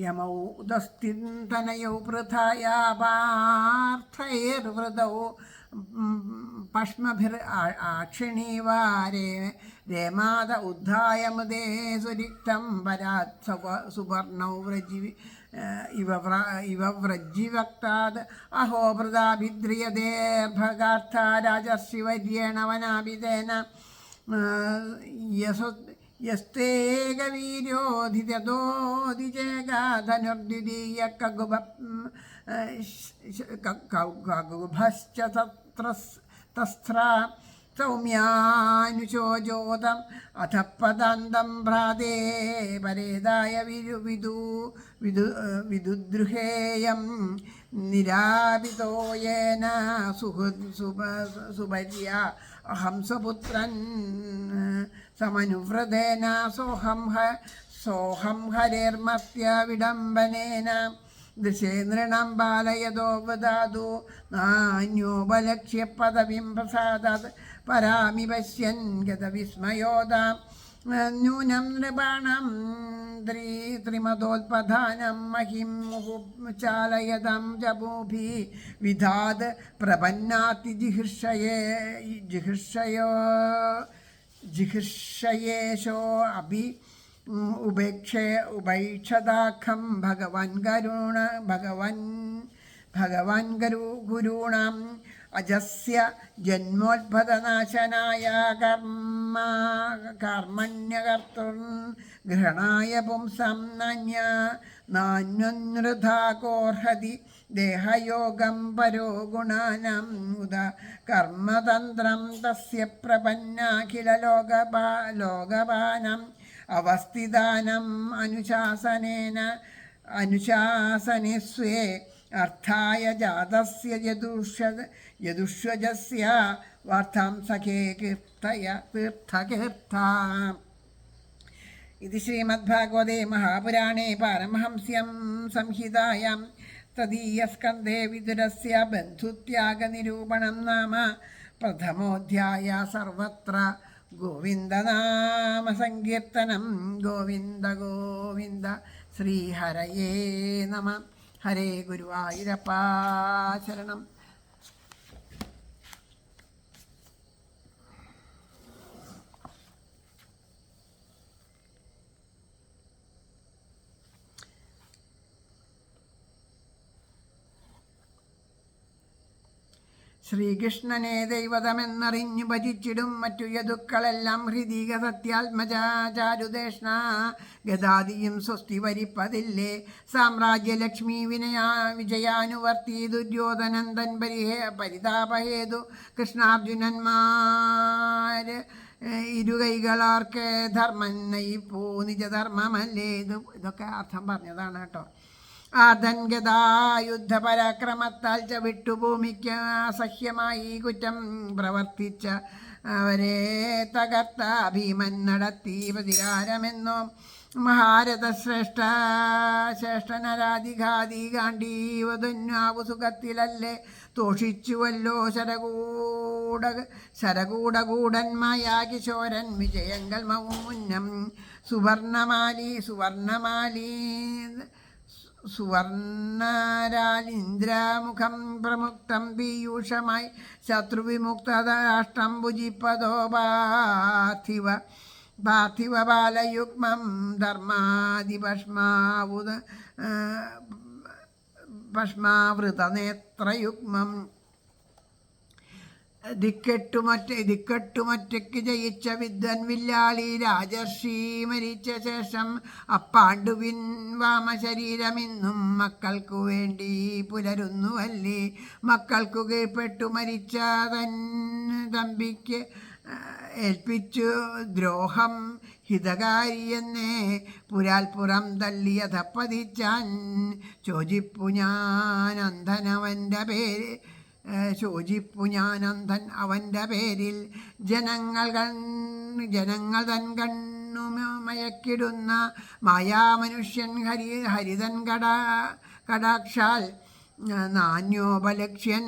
യമൗ ഉദസ്തിന്തനയൗ പൃഥായാപാർത്ഥൈർവൃതൗ പഷ്മഭിർ ആക്ഷിണീവാരേ രേമാദ ഉദ്ധായമതേ സുരിക്തം പരാത് സുവർണൗ ഇവ വ്രജ്ജിവക്താത് അഹോ വൃതാഭിദ്രിയതേർഭഗാർത്ഥ രാജർഷിവര്യേണ വനാഭിതേന യസ്തേകവീര്യോധിതോധിജേഗധനുർദ്വിതീയ കഗുഭശ്ച തസ്ത്ര സൗമ്യാനുശോചോതം അധപ്പദാന്തം ഭ്രാതേ പരേതായ വിദുദ്രുഹേയം നിരാപിതോയേന സുപര്യ അഹം സ്വപുത്രൻ സമനുവ്രതേന സോഹം ഹരേർമർത്യ വിഡംബനേന ദൃശേ നൃണം ബാലയതോ വദാതു നാന്യോപലക്ഷ്യ പദവിം പ്രസാദാത് പരാമി പശ്യൻ ഗതവിസ്മയോദാം ന്യൂനം നൃപാണം ത്രിമതോത്പധാനം മഹിം ചാലയതം ജപൂഭി വിധാത് പ്രപന്നാതി ജിഹിർഷയേശോ അഭി ഉപൈക്ഷതാഖം ഭഗവൻ ഗുരുണാം അജസ്യ ജന്മോത്ഭവനാശനായ കർമ്മണ്യകർത്തൃൻ ഗ്രഹണായ പുംസം നാന്യനൃഥാകോർഹതി ദേഹയോഗം പരോ ഗുണാനാം ഉദ കർമ്മതന്ത്രം തസ്യ പ്രപന്നാഖില ലോകപാനം അവസ്ഥിതാനം അനുശാസനെ സ്വേ അർത്ഥായ ജാതസ്യ യദുഷ്വജസ്യ വാർത്താം സഖേ തീർത്ഥകീർത്ത. ഇത് ശ്രീമദ്ഭാഗവതേ മഹാപുരാണേ പാരമഹംസ്യം സംഹിതായാം തദീയസ്കന്ധേ വിദുരസ്യ ബന്ധുത്യാഗനിരൂപണം നാമ പ്രഥമോധ്യായ. സർവത്ര ഗോവിന്ദനാമസങ്കീർത്തനം. ഗോവിന്ദ ഗോവിന്ദ. ശ്രീഹരയേ നമ. ഹരേ ഗുരുവായൂരപ്പാ ശരണം. ശ്രീകൃഷ്ണനെ ദൈവതമെന്നറിഞ്ഞു ഭജിച്ചിടും മറ്റു യദുക്കളെല്ലാം ഹൃദീക സത്യാത്മജാചാരുദേഷ്ണ ഗതാദിയും സ്വസ്തി വരിപ്പതില്ലേ. സാമ്രാജ്യലക്ഷ്മി വിജയാനുവർത്തി ദുര്യോധനന്ദൻ പരിതാപഹേതു കൃഷ്ണാർജുനന്മാർ ഇരുകൈകളാർക്ക് ധർമ്മൻ നയിപ്പൂ നിജധർമ്മമല്ലേ. ഇതൊക്കെ അർത്ഥം പറഞ്ഞതാണ് കേട്ടോ. യുദ്ധപരാക്രമത്താൽ ചവിട്ടുഭൂമിക്ക് അസഹ്യമായി കുറ്റം പ്രവർത്തിച്ച അവരെ തകർത്ത ഭീമൻ നടത്തി പ്രതികാരമെന്നോ. ശ്രേഷ്ഠനരാധിഘാതി ഗാണ്ഡീവതുന്യാവു സുഖത്തിലല്ലേ തോഷിച്ചുവല്ലോ ശരകൂടകൂടന്മായ കിശോരൻ വിജയങ്കൽ മൗന്നം. സുവർണരാലിന്ദ്രമുഖം പ്രമുക്തം പീയൂഷമായി ശത്രുവിമുക്തരാഷ്ട്രം ഭുജിപ്പതോ പാർത്ഥിവ ബാലയുഗ്മം ഭസ്മാവൃതനേത്രയുഗ്മം. ദിക്കെട്ടുമറ്റയ്ക്ക് ജയിച്ച വിദ്വൻ വില്ലാളി രാജർഷി മരിച്ച ശേഷം അപ്പാണ്ടുവിൻ വാമശരീരമിന്നും മക്കൾക്കു വേണ്ടി പുലരുന്നുവല്ലേ. മക്കൾക്കു കീഴ്പ്പെട്ടു മരിച്ച തമ്പിക്ക് ഏൽപ്പിച്ചു ദ്രോഹം ഹിതകാരിയെന്നേ പുരാൽപുറം തള്ളിയധപ്പതിച്ചാൻ. ചോദിപ്പു ഞാൻ അന്ധൻ അവൻ്റെ പേരിൽ ജനങ്ങൾ തൻ കണ്ണു മയക്കിടുന്ന മായാമനുഷ്യൻ ഹരിതൻ കടാക്ഷാൽ നാന്യോപലക്ഷ്യൻ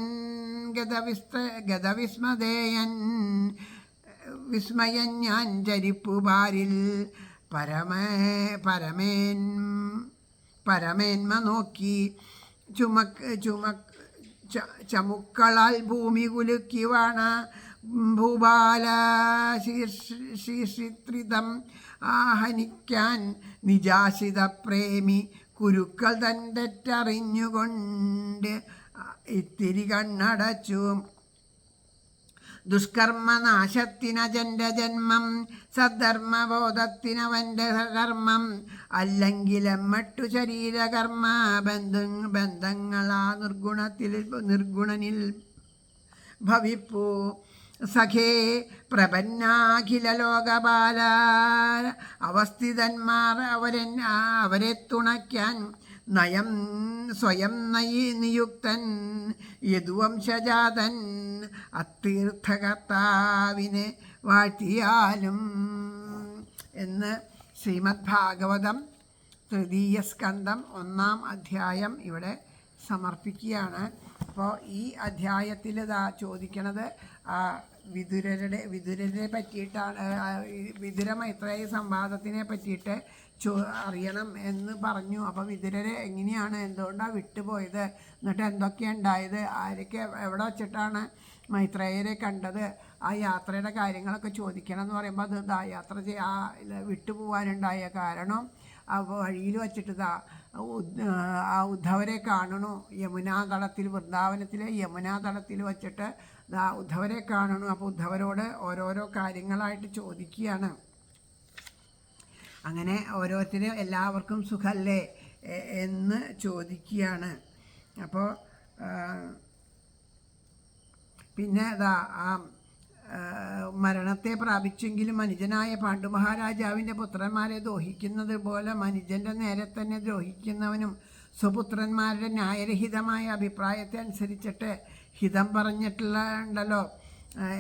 വിസ്മയൻ ഞാൻ ചരിപ്പുപാരിൽ പരമേന്മ നോക്കി ചമുക്കളാൽ ഭൂമി കുലുക്കി വാണ ഭൂപാല ശീർഷിത്രിതം ആഹനിക്കാൻ നിജാശിത പ്രേമി കുരുക്കൾ തൻ തെറ്ററിഞ്ഞുകൊണ്ട് ഇത്തിരി കണ്ണടച്ചു. ദുഷ്കർമ്മനാശത്തിനജൻ്റെ ജന്മം സദ്ധർമ്മബോധത്തിനവൻ്റെ കർമ്മം അല്ലെങ്കിലെമ്മട്ടു ശരീരകർമ്മ ബന്ധങ്ങളാ നിർഗുണനിൽ ഭവിപ്പു. സഖേ പ്രപന്നാഖില ലോകപാല അവസ്ഥിതന്മാർ അവരെ തുണയ്ക്കാൻ നയം സ്വയം നിയുക്തൻ യദുവംശജാതൻ അത്തീർത്ഥകർത്താവിനെ വാഴ്ത്തിയാലും എന്ന് ശ്രീമദ് ഭാഗവതം തൃതീയ സ്കന്ധം 1-ാം അധ്യായം ഇവിടെ സമർപ്പിക്കുകയാണ്. അപ്പോൾ ഈ അധ്യായത്തിൽ ഇതാ ചോദിക്കണത് വിതുരരെ പറ്റിയിട്ടാണ്. വിതുര മൈത്രേയ സംവാദത്തിനെ പറ്റിയിട്ട് അറിയണം എന്ന് പറഞ്ഞു. അപ്പോൾ വിതുരരെ എങ്ങനെയാണ്, എന്തുകൊണ്ടാണ് വിട്ടുപോയത്, എന്നിട്ട് എന്തൊക്കെയാണ് ഉണ്ടായത്, ആരൊക്കെ എവിടെ വച്ചിട്ടാണ് മൈത്രേയരെ കണ്ടത്, ആ യാത്രയുടെ കാര്യങ്ങളൊക്കെ ചോദിക്കണം എന്ന് പറയുമ്പോൾ അത് യാത്ര വിട്ടുപോകാനുണ്ടായ കാരണം വഴിയിൽ വച്ചിട്ട് ആ ഉദ്ധവരെ കാണണു. യമുനാതടത്തിൽ, വൃന്ദാവനത്തിലെ യമുനാതടത്തിൽ വച്ചിട്ട് ഉദ്ധവരെ കാണണു. അപ്പോൾ ഉദ്ധവരോട് ഓരോരോ കാര്യങ്ങളായിട്ട് ചോദിക്കുകയാണ്. അങ്ങനെ ഓരോരുത്തരും എല്ലാവർക്കും സുഖല്ലേ എന്ന് ചോദിക്കുകയാണ്. അപ്പോൾ പിന്നെ ആ മരണത്തെ പ്രാപിച്ചെങ്കിലും മനുജനായ പാണ്ഡുമഹാരാജാവിൻ്റെ പുത്രന്മാരെ ദ്രോഹിക്കുന്നത് പോലെ മനുജൻ്റെ നേരെ തന്നെ ദ്രോഹിക്കുന്നവനും സ്വപുത്രന്മാരുടെ ന്യായരഹിതമായ അഭിപ്രായത്തെ അനുസരിച്ചിട്ട് ഹിതം പറഞ്ഞിട്ടുണ്ടല്ലോ,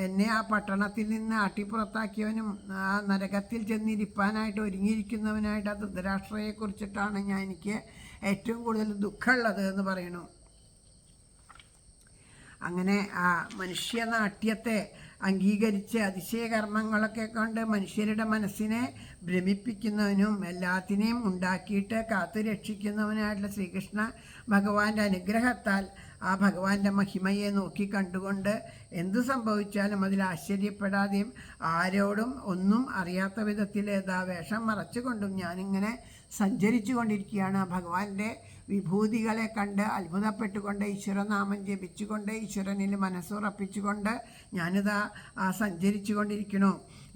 എന്നെ ആ പട്ടണത്തിൽ നിന്ന് ആട്ടിപ്പുറത്താക്കിയവനും ആ നരകത്തിൽ ചെന്നിരിപ്പാനായിട്ട് ഒരുങ്ങിയിരിക്കുന്നവനായിട്ട് ആ ധൃതരാഷ്ട്രയെക്കുറിച്ചിട്ടാണ് എനിക്ക് ഏറ്റവും കൂടുതൽ ദുഃഖമുള്ളത് എന്ന് പറയണു. അങ്ങനെ ആ മനുഷ്യനാട്യത്തെ അംഗീകരിച്ച് അതിശയകർമ്മങ്ങളൊക്കെ കൊണ്ട് മനുഷ്യരുടെ മനസ്സിനെ ഭ്രമിപ്പിക്കുന്നവനും എല്ലാത്തിനെയും ഉണ്ടാക്കിയിട്ട് കാത്തു രക്ഷിക്കുന്നവനായിട്ടുള്ള ശ്രീകൃഷ്ണ ഭഗവാന്റെ അനുഗ്രഹത്താൽ ആ ഭഗവാന്റെ മഹിമയെ നോക്കി കണ്ടുകൊണ്ട് എന്തു സംഭവിച്ചാലും അതിൽ ആശ്ചര്യപ്പെടാതെയും ആരോടും ഒന്നും അറിയാത്ത വിധത്തിൽ വേഷം മറച്ചുകൊണ്ടും ഞാനിങ്ങനെ സഞ്ചരിച്ചു കൊണ്ടിരിക്കുകയാണ്. ഭഗവാന്റെ വിഭൂതികളെ കണ്ട് അത്ഭുതപ്പെട്ടുകൊണ്ട് ഈശ്വരനാമം ജപിച്ചുകൊണ്ട് ഈശ്വരനിൽ മനസ്സുറപ്പിച്ചുകൊണ്ട് ഞാനിതാ സഞ്ചരിച്ചു കൊണ്ടിരിക്കണു.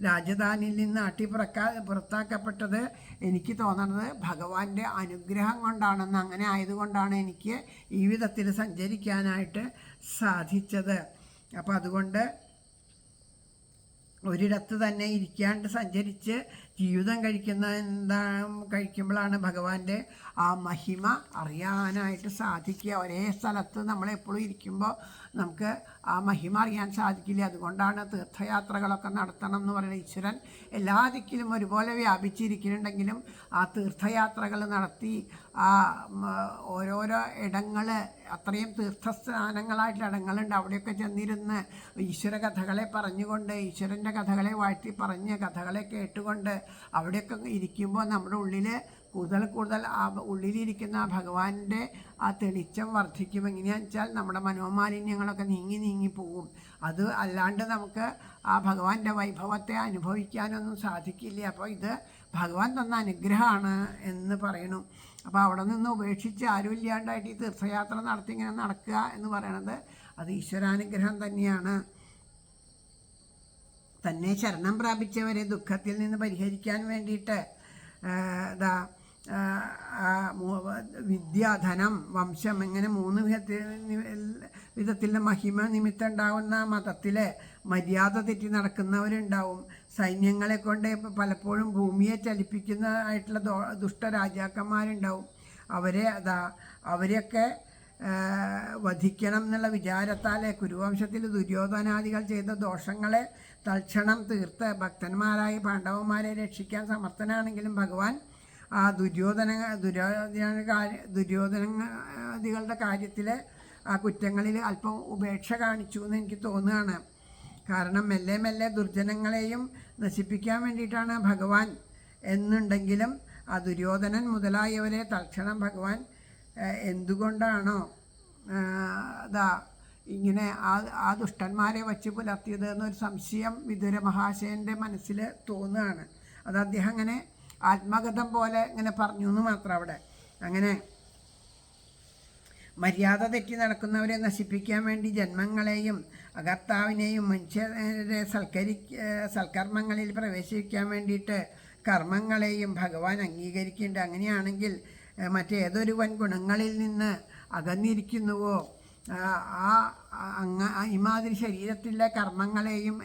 രാജധാനിയിൽ നിന്ന് പുറത്താക്കപ്പെട്ടത് എനിക്ക് തോന്നുന്നത് ഭഗവാന്റെ അനുഗ്രഹം കൊണ്ടാണെന്ന്. അങ്ങനെ ആയതുകൊണ്ടാണ് എനിക്ക് ഈ വിധത്തിൽ സഞ്ചരിക്കാനായിട്ട് സാധിച്ചത്. അപ്പോൾ അതുകൊണ്ട് ഒരിടത്ത് തന്നെ ഇരിക്കാണ്ട് സഞ്ചരിച്ച് ജീവിതം കഴിക്കുമ്പോഴാണ് ഭഗവാന്റെ ആ മഹിമ അറിയാനായിട്ട് സാധിക്കുക. ഒരേ സ്ഥലത്ത് നമ്മളെപ്പോഴും ഇരിക്കുമ്പോൾ നമുക്ക് ആ മഹിമ അറിയാൻ സാധിക്കില്ല. അതുകൊണ്ടാണ് തീർത്ഥയാത്രകളൊക്കെ നടത്തണം എന്ന് പറയുന്നത്. ഈശ്വരൻ എല്ലാ ദിക്കിലും ഒരുപോലെ വ്യാപിച്ചിരിക്കുന്നുണ്ടെങ്കിലും ആ തീർത്ഥയാത്രകൾ നടത്തി ആ ഓരോരോ ഇടങ്ങൾ, അത്രയും തീർത്ഥസ്ഥാനങ്ങളായിട്ടുള്ള ഇടങ്ങളുണ്ട്, അവിടെയൊക്കെ ചെന്നിരുന്ന് ഈശ്വര കഥകളെ പറഞ്ഞുകൊണ്ട് ഈശ്വരൻ്റെ കഥകളെ വാഴ്ത്തി പറഞ്ഞ് കഥകളെ കേട്ടുകൊണ്ട് അവിടെയൊക്കെ ഇരിക്കുമ്പോൾ നമ്മുടെ ഉള്ളിൽ കൂടുതൽ ആ ഉള്ളിലിരിക്കുന്ന ആ ഭഗവാന്റെ ആ തെളിച്ചം വർദ്ധിക്കും. എങ്ങനെയാണെന്ന് വെച്ചാൽ നമ്മുടെ മനോമാലിന്യങ്ങളൊക്കെ നീങ്ങി പോകും. അത് അല്ലാണ്ട് നമുക്ക് ആ ഭഗവാന്റെ വൈഭവത്തെ അനുഭവിക്കാനൊന്നും സാധിക്കില്ല. അപ്പോൾ ഇത് ഭഗവാൻ തന്ന അനുഗ്രഹമാണ് എന്ന് പറയണു. അപ്പോൾ അവിടെ നിന്ന് ഉപേക്ഷിച്ച് ആരുമില്ലാണ്ടായിട്ട് ഈ തീർത്ഥയാത്ര നടത്തി ഇങ്ങനെ നടക്കുക എന്ന് പറയണത് അത് ഈശ്വരാനുഗ്രഹം തന്നെയാണ്. തന്നെ ശരണം പ്രാപിച്ചവരെ ദുഃഖത്തിൽ നിന്ന് പരിഹരിക്കാൻ വേണ്ടിയിട്ട് വിദ്യ, ധനം, വംശം ഇങ്ങനെ 3 വിധത്തിലുള്ള മഹിമ നിമിത്തം ഉണ്ടാകുന്ന മതത്തിലെ മര്യാദ തെറ്റി നടക്കുന്നവരുണ്ടാവും. സൈന്യങ്ങളെ കൊണ്ട് പലപ്പോഴും ഭൂമിയെ ചലിപ്പിക്കുന്നതായിട്ടുള്ള ദുഷ്ടരാജാക്കന്മാരുണ്ടാവും. അവരെയൊക്കെ വധിക്കണം എന്നുള്ള വിചാരത്താൽ കുരുവംശത്തിൽ ദുര്യോധനാദികൾ ചെയ്ത ദോഷങ്ങളെ തൽക്ഷണം തീർത്ത് ഭക്തന്മാരായ പാണ്ഡവന്മാരെ രക്ഷിക്കാൻ സമർത്ഥനാണെങ്കിലും ഭഗവാൻ ആ ദുര്യോധനാദികളുടെ കാര്യത്തിൽ ആ കുറ്റങ്ങളിൽ അല്പം ഉപേക്ഷ കാണിച്ചു എന്ന് എനിക്ക് തോന്നുകയാണ്. കാരണം മെല്ലെ ദുർജനങ്ങളെയും നശിപ്പിക്കാൻ വേണ്ടിയിട്ടാണ് ഭഗവാൻ എന്നുണ്ടെങ്കിലും ആ ദുര്യോധനൻ മുതലായവരെ തൽക്ഷണം ഭഗവാൻ എന്തുകൊണ്ടാണോ ഇങ്ങനെ ആ ദുഷ്ടന്മാരെ വച്ച് പുലർത്തിയത് എന്നൊരു സംശയം വിതുര മഹാശയൻ്റെ മനസ്സിൽ തോന്നുകയാണ്. അത് അദ്ദേഹം അങ്ങനെ ആത്മകഥം പോലെ ഇങ്ങനെ പറഞ്ഞു എന്ന് മാത്രം. അവിടെ അങ്ങനെ മര്യാദ തെറ്റി നടക്കുന്നവരെ നശിപ്പിക്കാൻ വേണ്ടി ജന്മങ്ങളെയും അകർത്താവിനെയും മനുഷ്യരെ സൽക്കർമ്മങ്ങളിൽ പ്രവേശിക്കാൻ വേണ്ടിയിട്ട് കർമ്മങ്ങളെയും ഭഗവാൻ അംഗീകരിക്കുന്നുണ്ട്. അങ്ങനെയാണെങ്കിൽ മറ്റേതൊരുവൻ ഗുണങ്ങളിൽ നിന്ന് അകന്നിരിക്കുന്നുവോ ഇമാതിരി ശരീരത്തിലെ കർമ്മങ്ങളെയും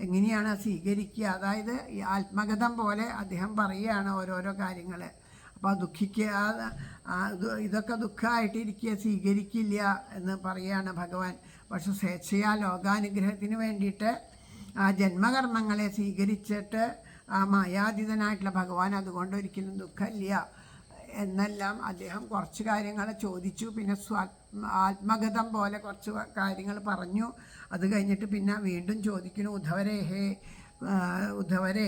എങ്ങനെയാണ് സ്വീകരിക്കുക. അതായത് ഈ ആത്മഗതം പോലെ അദ്ദേഹം പറയുകയാണ് ഓരോരോ കാര്യങ്ങൾ. അപ്പോൾ ദുഃഖിക്കുക, ഇതൊക്കെ ദുഃഖമായിട്ടിരിക്കുക, സ്വീകരിക്കില്ല എന്ന് പറയുകയാണ് ഭഗവാൻ. പക്ഷെ സ്വേച്ഛയാ ലോകാനുഗ്രഹത്തിന് വേണ്ടിയിട്ട് ആ ജന്മകർമ്മങ്ങളെ സ്വീകരിച്ചിട്ട് ആ മായാതീതനായിട്ടുള്ള ഭഗവാൻ അതുകൊണ്ട് ഒരിക്കലും ദുഃഖമില്ല എന്നെല്ലാം അദ്ദേഹം കുറച്ച് കാര്യങ്ങൾ ചോദിച്ചു. പിന്നെ ആത്മഗതം പോലെ കുറച്ച് കാര്യങ്ങൾ പറഞ്ഞു. അത് കഴിഞ്ഞിട്ട് പിന്നെ വീണ്ടും ചോദിക്കുന്നു, ഉദ്ധവരെ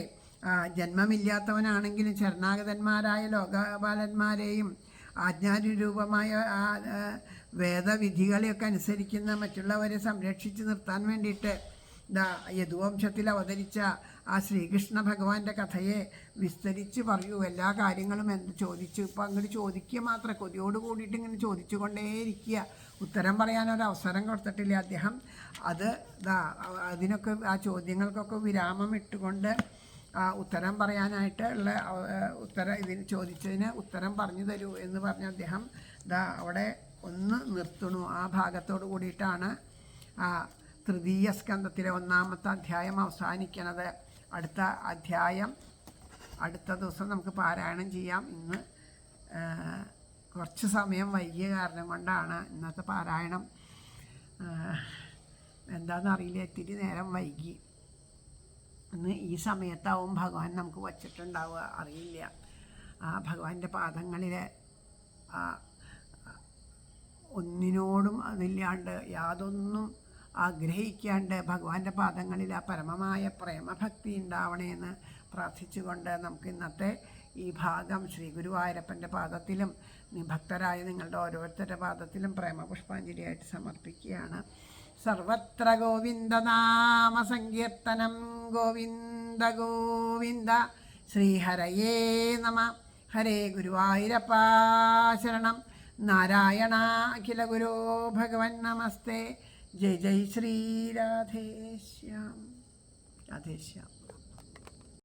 ജന്മമില്ലാത്തവനാണെങ്കിലും ശരണാഗതന്മാരായ ലോകപാലന്മാരെയും ആജ്ഞാനുരൂപമായ ആ വേദവിധികളെയൊക്കെ അനുസരിക്കുന്ന മറ്റുള്ളവരെ സംരക്ഷിച്ച് നിർത്താൻ വേണ്ടിയിട്ട് യദുവംശത്തിൽ അവതരിച്ച ആ ശ്രീകൃഷ്ണ ഭഗവാന്റെ കഥയെ വിസ്തരിച്ച് പറയൂ, എല്ലാ കാര്യങ്ങളും എന്ത് ചോദിച്ചു. ഇപ്പം അങ്ങോട്ട് ചോദിക്കുക മാത്രമേ, കൊതിയോട് കൂടിയിട്ട് ഇങ്ങനെ ചോദിച്ചു കൊണ്ടേയിരിക്കുക. ഉത്തരം പറയാനൊരവസരം കൊടുത്തിട്ടില്ല അദ്ദേഹം. അതിനൊക്കെ ആ ചോദ്യങ്ങൾക്കൊക്കെ വിരാമം ഇട്ടുകൊണ്ട് ഉത്തരം പറയാനായിട്ട് ഉള്ള ഇതിന് ചോദിച്ചതിന് ഉത്തരം പറഞ്ഞു തരൂ എന്ന് പറഞ്ഞ് അദ്ദേഹം അവിടെ ഒന്ന് നിർത്തുന്നു. ആ ഭാഗത്തോട് കൂടിയിട്ടാണ് തൃതീയ സ്കന്ധത്തിലെ 1-ാമത്തെ അധ്യായം അവസാനിക്കുന്നത്. അടുത്ത അധ്യായം അടുത്ത ദിവസം നമുക്ക് പാരായണം ചെയ്യാം. ഇന്ന് കുറച്ച് സമയം വൈകിയ കാരണം കൊണ്ടാണ് ഇന്നത്തെ പാരായണം എന്താണെന്നറിയില്ല, ഇത്തിരി നേരം വൈകി. ഇന്ന് ഈ സമയത്താവും ഭഗവാൻ നമുക്ക് വച്ചിട്ടുണ്ടാവുക, അറിയില്ല. ഭഗവാന്റെ പാദങ്ങളിൽ ഒന്നിനോടും അതില്ലാണ്ട് യാതൊന്നും ആഗ്രഹിക്കാണ്ട് ഭഗവാന്റെ പാദങ്ങളിൽ ആ പരമമായ പ്രേമഭക്തി ഉണ്ടാവണേന്ന് പ്രാർത്ഥിച്ചുകൊണ്ട് നമുക്ക് ഇന്നത്തെ ഈ ഭാഗം ശ്രീ ഗുരുവായൂരപ്പൻ്റെ പാദത്തിലും ഭക്തരായ നിങ്ങളുടെ ഓരോരുത്തരുടെ പാദത്തിലും പ്രേമപുഷ്പാഞ്ജലിയായിട്ട് സമർപ്പിക്കുകയാണ്. സർവത്ര ഗോവിന്ദനാമ സങ്കീർത്തനം, ഗോവിന്ദ ഗോവിന്ദ. ശ്രീഹരയേ നമ. ഹരേ ഗുരുവായൂരപ്പ ശരണം. നാരായണ അഖില ഗുരോ ഭഗവൻ നമസ്തേ. ജയ് ജയ് ശ്രീ രാധേശ്യാം. രാധേശ്യാം.